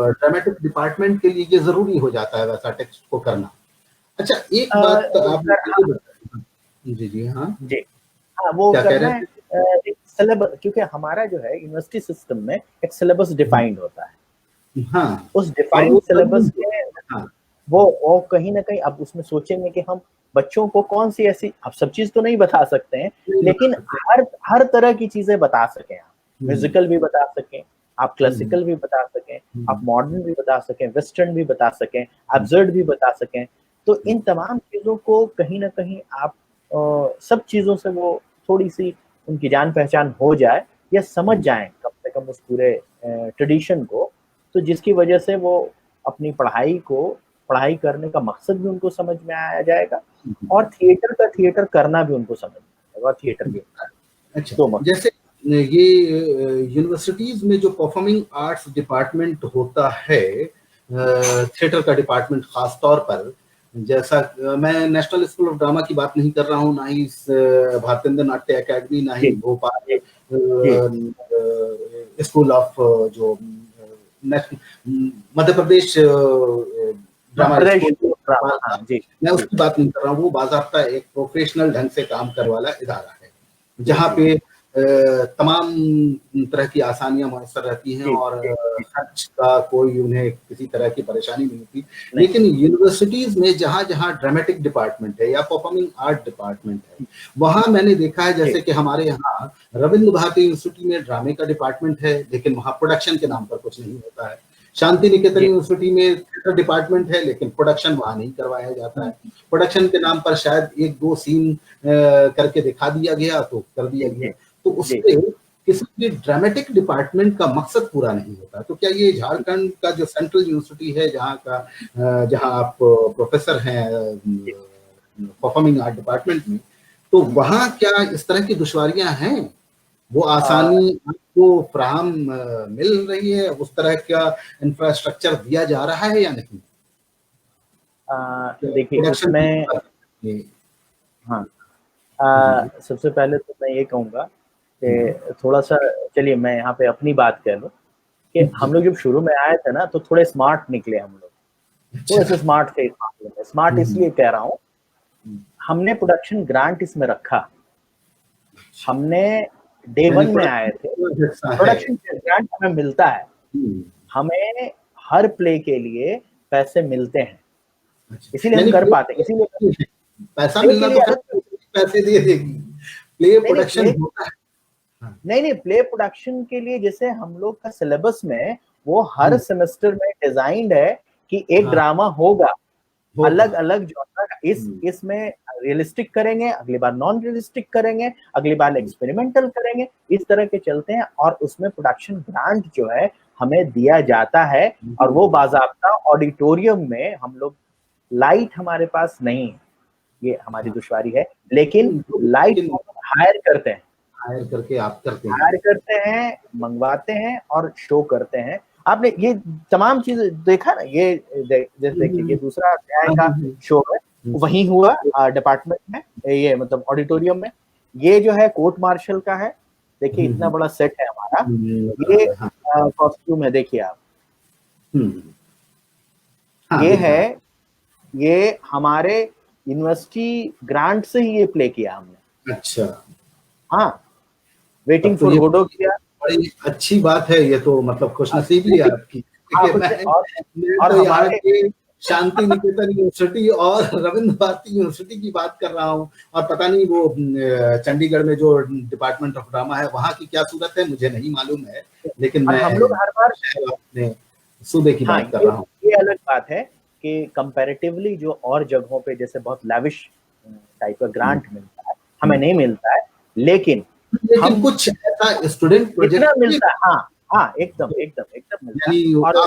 ड्रामेटिक डिपार्टमेंट के लिए ये जरूरी हो जाता है वैसा टेक्स्ट को करना। अच्छा, एक बात आप जी हाँ वो करना है एक सिलेबस, क्योंकि हमारा जो है यूनिवर्सिटी सिस्टम में एक सिलेबस डिफाइंड होता है। हाँ, उस डिफाइंड सिलेबस के वो कहीं ना कहीं अब उसमें सोचेंगे कि हम बच्चों को कौन सी ऐसी, अब सब चीज तो नहीं बता सकते हैं, लेकिन हर तरह की चीजें बता सकें। आप म्यूजिकल भी बता सकें, आप क्लासिकल भी बता सकें, आप मॉडर्न भी बता सकें, वेस्टर्न भी बता सकें, एब्सर्ड भी बता सकें। तो इन तमाम चीजों को कहीं ना कहीं आप सब चीजों से वो थोड़ी सी उनकी जान पहचान हो जाए या समझ जाएं कम से कम उस पूरे ट्रेडिशन को, तो जिसकी वजह से वो अपनी पढ़ाई करने का मकसद भी उनको समझ में आया जाएगा, और थिएटर करना भी उनको समझ में आएगा, और थिएटर भी। अच्छा, तो जैसे ये यूनिवर्सिटीज में जो परफॉर्मिंग आर्ट्स डिपार्टमेंट होता है, थिएटर का डिपार्टमेंट खास तौर पर, जैसा मैं नेशनल स्कूल ऑफ ड्रामा की बात नहीं कर रहा हूँ, ना ही भारतेंद्र नाट्य एकेडमी, ना ही भोपाल स्कूल ऑफ जो मध्य प्रदेश ड्रामा स्कूल, मैं उसकी बात नहीं कर रहा हूँ। वो बाज़ाब्ता एक प्रोफेशनल ढंग से काम करने वाला इदारा है, जहाँ पे तमाम तरह की आसानियां मुयस्सर रहती हैं और खर्च का कोई उन्हें किसी तरह की परेशानी नहीं होती। लेकिन यूनिवर्सिटीज में जहाँ जहाँ ड्रामेटिक डिपार्टमेंट है या परफॉर्मिंग आर्ट डिपार्टमेंट है, वहाँ मैंने देखा है जैसे कि हमारे यहाँ रविंद्र भारती यूनिवर्सिटी में ड्रामे का डिपार्टमेंट है, लेकिन वहाँ प्रोडक्शन के नाम पर कुछ नहीं होता है। शांति निकेतन यूनिवर्सिटी में थिएटर डिपार्टमेंट है, लेकिन प्रोडक्शन वहां नहीं करवाया जाता है। प्रोडक्शन के नाम पर शायद 1-2 सीन करके दिखा दिया गया तो कर दिया गया, तो उससे किसी भी ड्रामेटिक डिपार्टमेंट का मकसद पूरा नहीं होता। तो क्या ये झारखंड का जो सेंट्रल यूनिवर्सिटी है, जहाँ आप प्रोफेसर हैं परफॉर्मिंग आर्ट डिपार्टमेंट में, तो वहाँ क्या इस तरह की दुश्वारियां हैं? वो आसानी आपको फ्राहम मिल रही है? उस तरह का इंफ्रास्ट्रक्चर दिया जा रहा है या नहीं? देखिए उसमें हाँ, सबसे पहले तो मैं ये कहूँगा कि थोड़ा सा, चलिए मैं यहाँ पे अपनी बात कह लूँ कि हम लोग जब शुरू में आए थे ना, तो थोड़े स्मार्ट निकले हम लोग, थोड़े से स्मार्ट थे। स्मार्ट इसलिए कह रहा हूँ, हमने प्रोडक्शन ग्रांट इसमें रखा। हमने डे 1 में आए थे, प्रोडक्शन ग्रांट हमें मिलता है, हमें हर प्ले के लिए पैसे मिलते हैं, इसीलिए हम कर पाते हैं। इसीलिए पैसा मिलना तो पैसे दे देगी, प्ले प्रोडक्शन होता है। नहीं, प्ले प्रोडक्शन के लिए जैसे हम लोग का सिलेबस में वो हर सेमेस्टर में डिजाइंड है कि एक ड्रामा होगा, अलग अलग जॉनर का। इसमें रियलिस्टिक करेंगे, अगली बार नॉन रियलिस्टिक करेंगे, अगली बार एक्सपेरिमेंटल करेंगे, इस तरह के चलते हैं। और उसमें प्रोडक्शन ग्रांट जो है हमें दिया जाता है, और वो बाज़ाब्ता ऑडिटोरियम में हम लोग, लाइट हमारे पास नहीं है, ये हमारी दुश्वारी है, लेकिन लाइट हायर करते हैं, हायर करके आप करते हैं, हायर करते हैं, मंगवाते हैं और शो करते हैं। आपने ये तमाम चीजें देखा ना, ये जैसे देखिए ये दूसरा अध्याय का शो है, वही हुआ डिपार्टमेंट में, ये मतलब ऑडिटोरियम में। ये जो है कोर्ट मार्शल का है, देखिए इतना बड़ा सेट है हमारा। ये कॉस्ट्यूम है, देखिए आप, ये है, ये हमारे यूनिवर्सिटी ग्रांट से ही ये प्ले किया हमने। अच्छा, हाँ, वेटिंग फॉर गोडो किया। बड़ी अच्छी बात है ये तो, मतलब खुशनसीबी है आपकी। और हमारे शांति निकेतन यूनिवर्सिटी और रविंद्र भारती यूनिवर्सिटी की बात कर रहा हूँ, और पता नहीं वो चंडीगढ़ में जो डिपार्टमेंट ऑफ ड्रामा है वहाँ की क्या सूरत है मुझे नहीं मालूम है, लेकिन मैं हम लोग हर बार अपने सूबे की बात कर रहा हूँ। ये अलग बात है कि कंपैरेटिवली जो और जगहों पे जैसे बहुत लैविश टाइप का ग्रांट मिलता है, हमें नहीं मिलता है, लेकिन हम कुछ ऐसा स्टूडेंट प्रोजेक्ट मिलता है। हाँ, एकदम मिलता है। और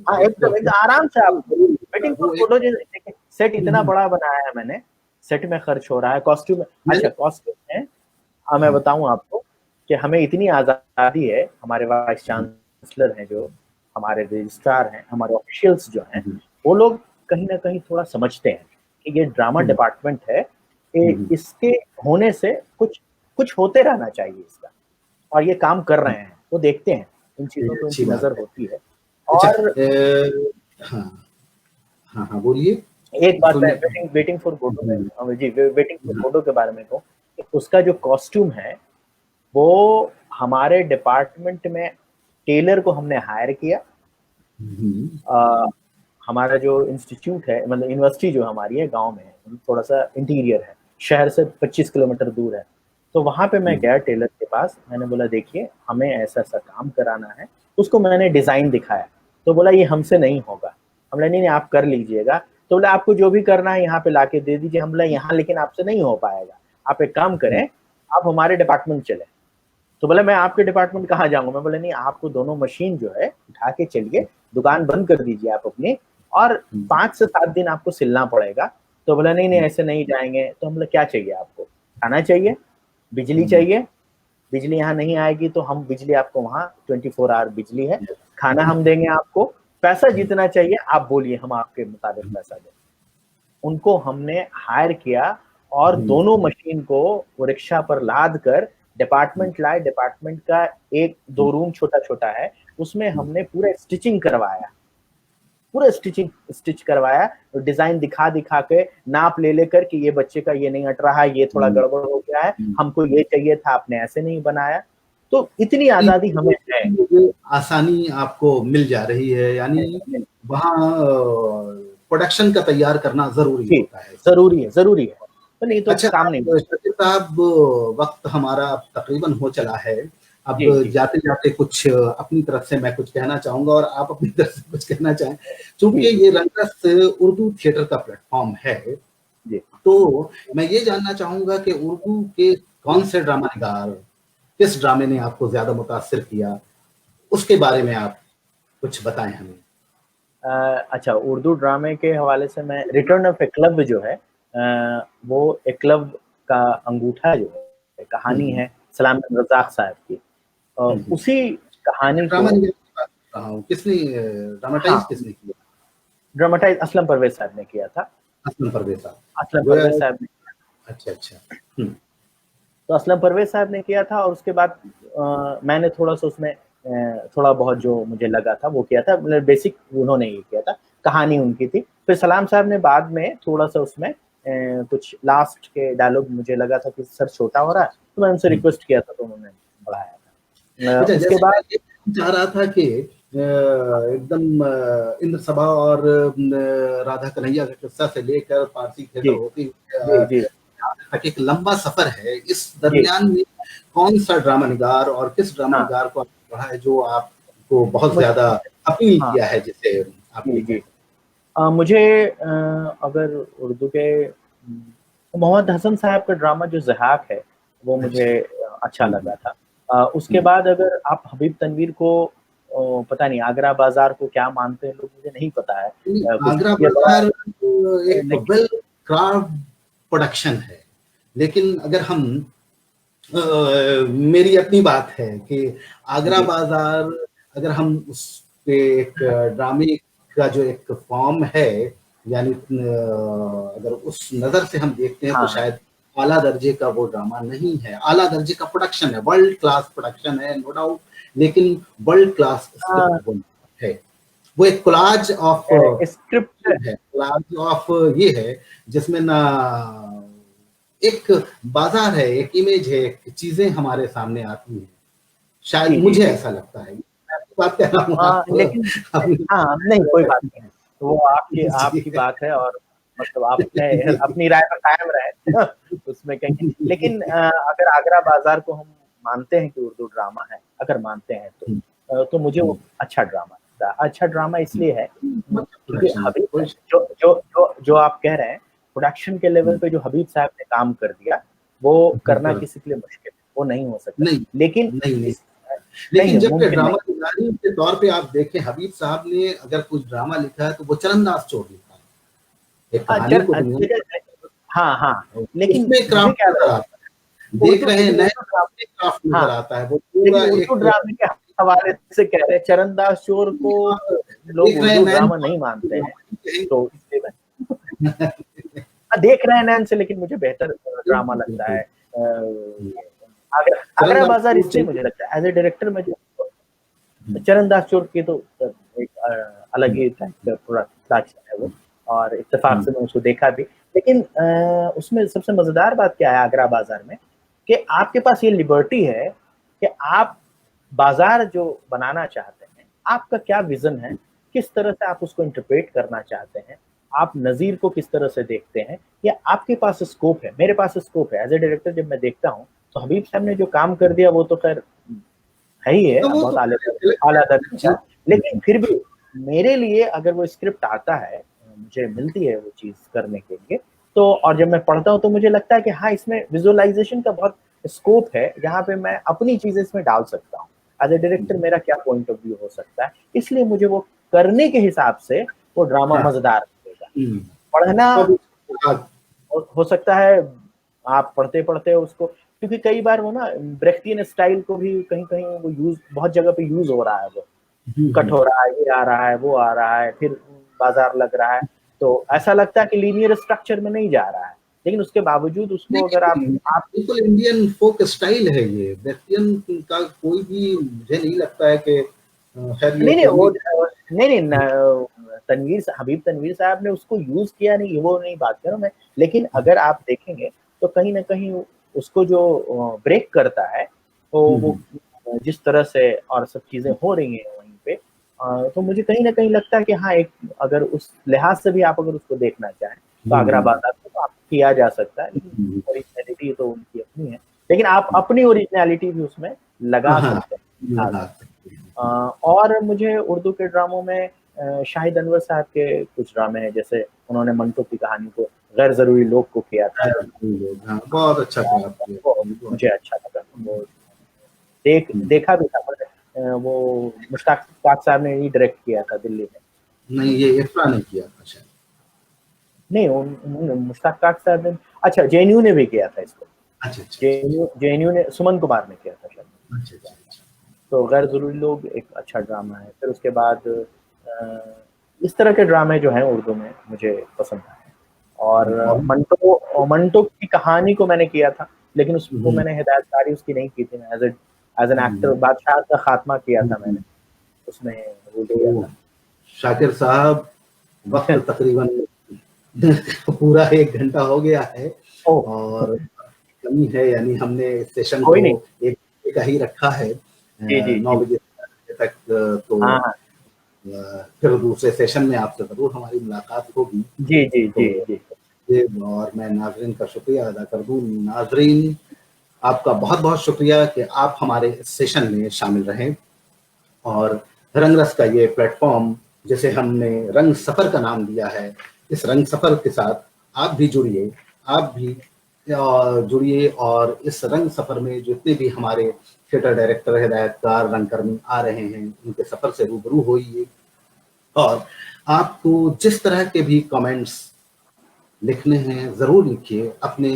हाँ, एकदम आराम से आप वेटिंग फॉर फोटो, देखिए सेट इतना बड़ा बनाया है मैंने, सेट में खर्च हो रहा है, कॉस्ट्यूम में। अच्छा, कॉस्ट्यूम में मैं बताऊं आपको कि हमें इतनी आजादी है, हमारे वाइस चांसलर हैं, जो हमारे रजिस्ट्रार हैं, हमारे ऑफिशियल्स जो हैं, वो लोग कहीं ना कहीं थोड़ा समझते हैं कि ये ड्रामा डिपार्टमेंट है, इसके होने से कुछ होते रहना चाहिए इसका, और ये काम कर रहे हैं, वो देखते हैं, इन चीजों पर उनकी नजर होती है। और हाँ बोलिए। एक बात है वेटिंग फॉर गोडो में, जी वेटिंग फॉर गोडो के बारे में कहूँ, उसका जो कॉस्ट्यूम है वो हमारे डिपार्टमेंट में टेलर को हमने हायर किया। हमारा जो इंस्टीट्यूट है, मतलब यूनिवर्सिटी जो हमारी है, गांव में है, थोड़ा सा इंटीरियर है, शहर से 25 किलोमीटर दूर है। तो वहां पे मैं गया टेलर के पास, मैंने बोला देखिए हमें ऐसा ऐसा काम कराना है। उसको मैंने डिजाइन दिखाया, तो बोला ये हमसे नहीं होगा। हम बोला नहीं आप कर लीजिएगा। तो बोला आपको जो भी करना है यहाँ पे लाके दे दीजिए। हम बोला यहाँ लेकिन आपसे नहीं हो पाएगा, आप एक काम करें, आप हमारे डिपार्टमेंट चले। तो बोला मैं आपके डिपार्टमेंट कहाँ जाऊंगा? मैं बोला नहीं, आपको दोनों मशीन जो है उठा के चलिए, दुकान बंद कर दीजिए आप अपनी, और 5 से 7 दिन आपको सिलना पड़ेगा। तो बोला नहीं ऐसे नहीं जाएंगे। तो हम बोला क्या चाहिए आपको? खाना चाहिए, बिजली चाहिए, बिजली यहाँ नहीं आएगी तो हम बिजली आपको वहाँ 24 आवर बिजली है, खाना हम देंगे आपको, पैसा जितना चाहिए आप बोलिए, हम आपके मुताबिक पैसा दें। उनको हमने हायर किया और दोनों मशीन को वो रिक्शा पर लाद कर डिपार्टमेंट लाए। डिपार्टमेंट का 1-2 रूम छोटा छोटा है, उसमें हमने पूरा स्टिचिंग करवाया, पूरा स्टिच करवाया, डिजाइन दिखा दिखा के, नाप ले लेकर कि ये बच्चे का ये नहीं अट रहा है, ये थोड़ा गड़बड़ हो गया है, हमको ये चाहिए था, आपने ऐसे नहीं बनाया। तो इतनी आजादी हमें है, आसानी आपको मिल जा रही है, यानी वहाँ प्रोडक्शन का तैयार करना जरूरी होता है। जरूरी है, तो नहीं तो अच्छा, काम नहीं। शाकिर साहब, वक्त हमारा अब तकरीबन हो चला है। अब जाते जाते कुछ अपनी तरफ से मैं कुछ कहना चाहूंगा और आप अपनी तरफ से कुछ कहना चाहें। चूंकि ये रंगरस उर्दू थिएटर का प्लेटफॉर्म है, तो मैं ये जानना चाहूंगा कि उर्दू के कौन से ड्रामा निगार, किस ड्रामे ने आपको ज्यादा मुतासिर किया, उसके बारे में आप कुछ बताएं हमें। अच्छा, उर्दू ड्रामे के हवाले से मैं रिटर्न ऑफ एकलव्य जो है, वो एकलव्य का अंगूठा जो है, कहानी है सलाम रज़ाक साहब की, उसी कहानी को किसने ड्रामेटाइज किसने किया? ड्रामेटाइज असलम परवेज साहब ने किया था। असलम परवेज साहब ने। अच्छा। तो असलम परवेज साहब ने किया था, और उसके बाद मैंने थोड़ा सा उसमें थोड़ा बहुत जो मुझे लगा था वो किया था, मतलब बेसिक उन्होंने ये किया था, कहानी उनकी थी। फिर सलाम साहब ने बाद में थोड़ा सा उसमें कुछ लास्ट के डायलॉग मुझे लगा था कि सर छोटा हो रहा है, तो मैंने उनसे रिक्वेस्ट किया था, तो उन्होंने बढ़ाया था। उसके बाद चाह रहा था कि एकदम इंद्र सभा और राधा कन्हैया का किस्सा से लेकर पारसी थिएटर होती तक एक लंबा सफर है। इस दरमियान में कौन सा ड्रामा निगार और किस ड्रामा निगार को आपने पढ़ा है जो आपको बहुत ज्यादा अपील किया है, जिसे आप मुझे अगर उर्दू के मोहम्मद हसन साहब का ड्रामा जो ज़हाक है वो मुझे अच्छा लगा था। उसके बाद अगर आप हबीब तनवीर को, पता नहीं आगरा बाजार को क्या मानते हैं लोग, मुझे नहीं पता है। आगरा बाजार एक वेल क्राफ्ट प्रोडक्शन है, लेकिन अगर हम मेरी अपनी बात है कि आगरा बाजार, अगर हम उस पे एक ड्रामे का जो एक फॉर्म है, यानी अगर उस नजर से हम देखते हैं तो शायद आला दर्जे का वो ड्रामा नहीं है। आला दर्जे का प्रोडक्शन है, वर्ल्ड क्लास प्रोडक्शन है, नो डाउट, लेकिन वर्ल्ड क्लास स्क्रिप्ट है। वो एक कोलाज ऑफ स्क्रिप्ट है, कोलाज ऑफ ये है जिसमें ना एक बाजार है, एक इमेज है, एक चीजें हमारे सामने आती हैं। शायद मुझे ऐसा लगता है, बात कह रहा हूँ। लेकिन नहीं, कोई बात नहीं, वो आपकी बात है, और मतलब आप अपनी राय पर कायम रहे उसमें कहीं। लेकिन अगर आगरा बाजार को हम मानते हैं कि उर्दू ड्रामा है, अगर मानते हैं तो मुझे वो अच्छा ड्रामा लगता है। अच्छा ड्रामा इसलिए है क्योंकि हबीब जो आप कह रहे हैं, प्रोडक्शन के लेवल पे जो हबीब साहब ने काम कर दिया, वो करना किसी के लिए मुश्किल है, वो नहीं हो सकता। लेकिन जब ड्रामा के तौर पे आप देखें, हबीब साहब ने अगर कुछ ड्रामा लिखा है तो वो चरणदास चोर लिखा है, एक कहानी को लेकिन क्राफ्ट नजर आता है, देख रहे हैं, नए क्राफ्ट नजर आता है। वो पूरा एक ड्रामे के हवाले से कह रहे हैं, चरणदास चोर को लोग उर्दू ड्रामा नहीं मानते हैं, तो देख रहे हैं नैन से, लेकिन मुझे बेहतर ड्रामा लगता है आगरा बाजार। इसलिए मुझे लगता है एज ए डायरेक्टर में जो चरणदास चोर की तो एक अलग ही प्रोडक्शन है वो, और इत्तेफाक से मैं उसको देखा भी। लेकिन उसमें सबसे मजेदार बात क्या है आगरा बाजार में, कि आपके पास ये लिबर्टी है कि आप बाजार जो बनाना चाहते हैं, आपका क्या विजन है, किस तरह से आप उसको इंटरप्रेट करना चाहते हैं, आप नज़ीर को किस तरह से देखते हैं, या आपके पास स्कोप है। मेरे पास स्कोप है एज ए डायरेक्टर। जब मैं देखता हूँ तो हबीब साहब ने जो काम कर दिया वो तो खैर है ही है, बहुत आला दर्जा, लेकिन फिर भी मेरे लिए अगर वो स्क्रिप्ट आता है, मुझे मिलती है वो चीज करने के लिए, तो और जब मैं पढ़ता हूँ तो मुझे लगता है कि हाँ, इसमें विजुअलाइजेशन का बहुत स्कोप है, जहाँ पे मैं अपनी चीजें इसमें डाल सकता हूँ। एज ए डायरेक्टर मेरा क्या पॉइंट ऑफ व्यू हो सकता है, इसलिए मुझे वो करने के हिसाब से वो ड्रामा मजेदार लगेगा। पढ़ना हो सकता है आप पढ़ते पढ़ते उसको, क्योंकि कई बार वो ना ब्रेख्टियन स्टाइल को भी कहीं कहीं वो यूज, बहुत जगह पे यूज हो रहा है, वो कट हो रहा है, ये आ रहा है, वो आ रहा है, फिर बाजार लग रहा है, तो ऐसा लगता है कि लीनियर स्ट्रक्चर में नहीं जा रहा है, लेकिन उसके बावजूद उसको अगर आप बिल्कुल इंडियन फोक स्टाइल है ये, वेस्टर्न का कोई भी मुझे नहीं लगता है कि खैर ये नहीं नहीं कोई वो तनवीर हबीब तनवीर साहब ने उसको यूज किया नहीं, वो नहीं बात कर रहा मैं, लेकिन अगर आप देखेंगे तो कहीं ना कहीं उसको जो ब्रेक करता है तो वो जिस तरह से और सब चीजें हो रही हैं वहीं पे, तो मुझे कहीं ना कहीं लगता है कि हाँ, एक अगर उस लिहाज से भी आप अगर उसको देखना चाहें तो आगरा बाजार को तो आप किया जा सकता है, लेकिन ओरिजिनलिटी तो उनकी अपनी है, लेकिन आप अपनी ओरिजिनलिटी भी उसमें लगा सकते हैं। और मुझे उर्दू के ड्रामों में शाहिद अनवर साहब के कुछ ड्रामे हैं, जैसे उन्होंने मंटो की कहानी को गैर जरूरी लोग को किया था, बहुत अच्छा किया, मुझे अच्छा लगा वो, देखा भी था, वो मुश्ताक साहब ने ही डायरेक्ट किया था दिल्ली में। नहीं, ये इफ्रा ने किया था शायद, नहीं मुश्ताक साहब ने, अच्छा जेएनयू ने भी किया था इसको, अच्छा अच्छा जेएनयू ने सुमन कुमार ने किया था शायद। अच्छा अच्छा अच्छा। तो गैर जरूरी लोग एक अच्छा ड्रामा है। फिर उसके बाद इस तरह के ड्रामे जो हैं उर्दू में मुझे पसंद आए। और मंटो की कहानी को मैंने किया था, लेकिन उसको मैंने हिदायतकारी उसकी नहीं की थी, एज एन एक्टर बादशाह का खात्मा किया था मैंने, उसमें रोल किया था। शाकिर साहब, वक्त तकरीबन पूरा 1 घंटा हो गया है और कमी है, यानी हमने सेशन को 1 बजे का ही रखा है, 9 बजे तक, तो फिर दूसरे सेशन में आपसे जरूर हमारी मुलाकात होगी। जी जी जी जी। और मैं नाजरीन का शुक्रिया अदा कर दूं। नाजरीन, आपका बहुत बहुत शुक्रिया कि आप हमारे इस सेशन में शामिल रहें और रंगरस का ये प्लेटफॉर्म जिसे हमने रंग सफर का नाम दिया है, इस रंग सफर के साथ आप भी जुड़िए, आप भी जुड़िए और इस रंग सफर में जितने भी हमारे थिएटर डायरेक्टर, हिदायतकार, रंगकर्मी आ रहे हैं उनके सफर से रूबरू होइए। और आपको जिस तरह के भी कमेंट्स लिखने हैं जरूर लिखिए। अपने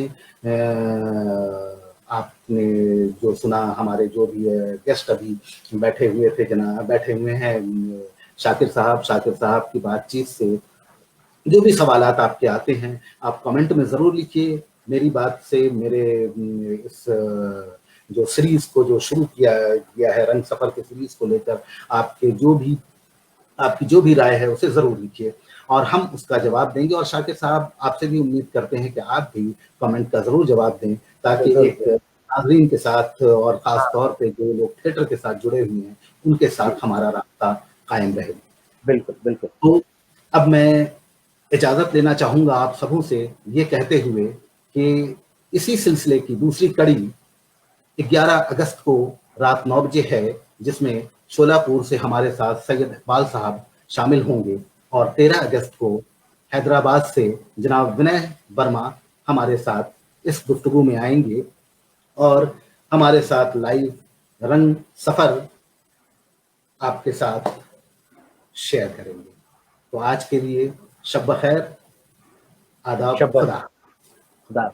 आपने जो सुना, हमारे जो भी गेस्ट अभी बैठे हुए थे, बैठे हुए हैं शाकिर साहब की बातचीत से जो भी सवालात आपके आते हैं आप कमेंट में जरूर लिखिए। मेरी बात से मेरे इस जो सीरीज को जो शुरू किया है रंग सफर के सीरीज को लेकर आपकी जो भी राय है उसे जरूर लिखिए और हम उसका जवाब देंगे। और शाकिर साहब, आपसे भी उम्मीद करते हैं कि आप भी कमेंट का जरूर जवाब दें, ताकि एक नाज़रीन के साथ और खास तौर पे जो लोग थिएटर के साथ जुड़े हुए हैं उनके साथ हमारा रास्ता कायम रहे। बिल्कुल बिल्कुल। तो अब मैं इजाजत लेना चाहूंगा आप सबों से, ये कहते हुए कि इसी सिलसिले की दूसरी कड़ी 11 अगस्त को रात 9 बजे है, जिसमें शोलापुर से हमारे साथ सैयद इकबाल साहब शामिल होंगे और 13 अगस्त को हैदराबाद से जनाब विनय वर्मा हमारे साथ इस गुफ्तगू में आएंगे और हमारे साथ लाइव रंग सफर आपके साथ शेयर करेंगे। तो आज के लिए शब बखैर, आदाब, खुदा।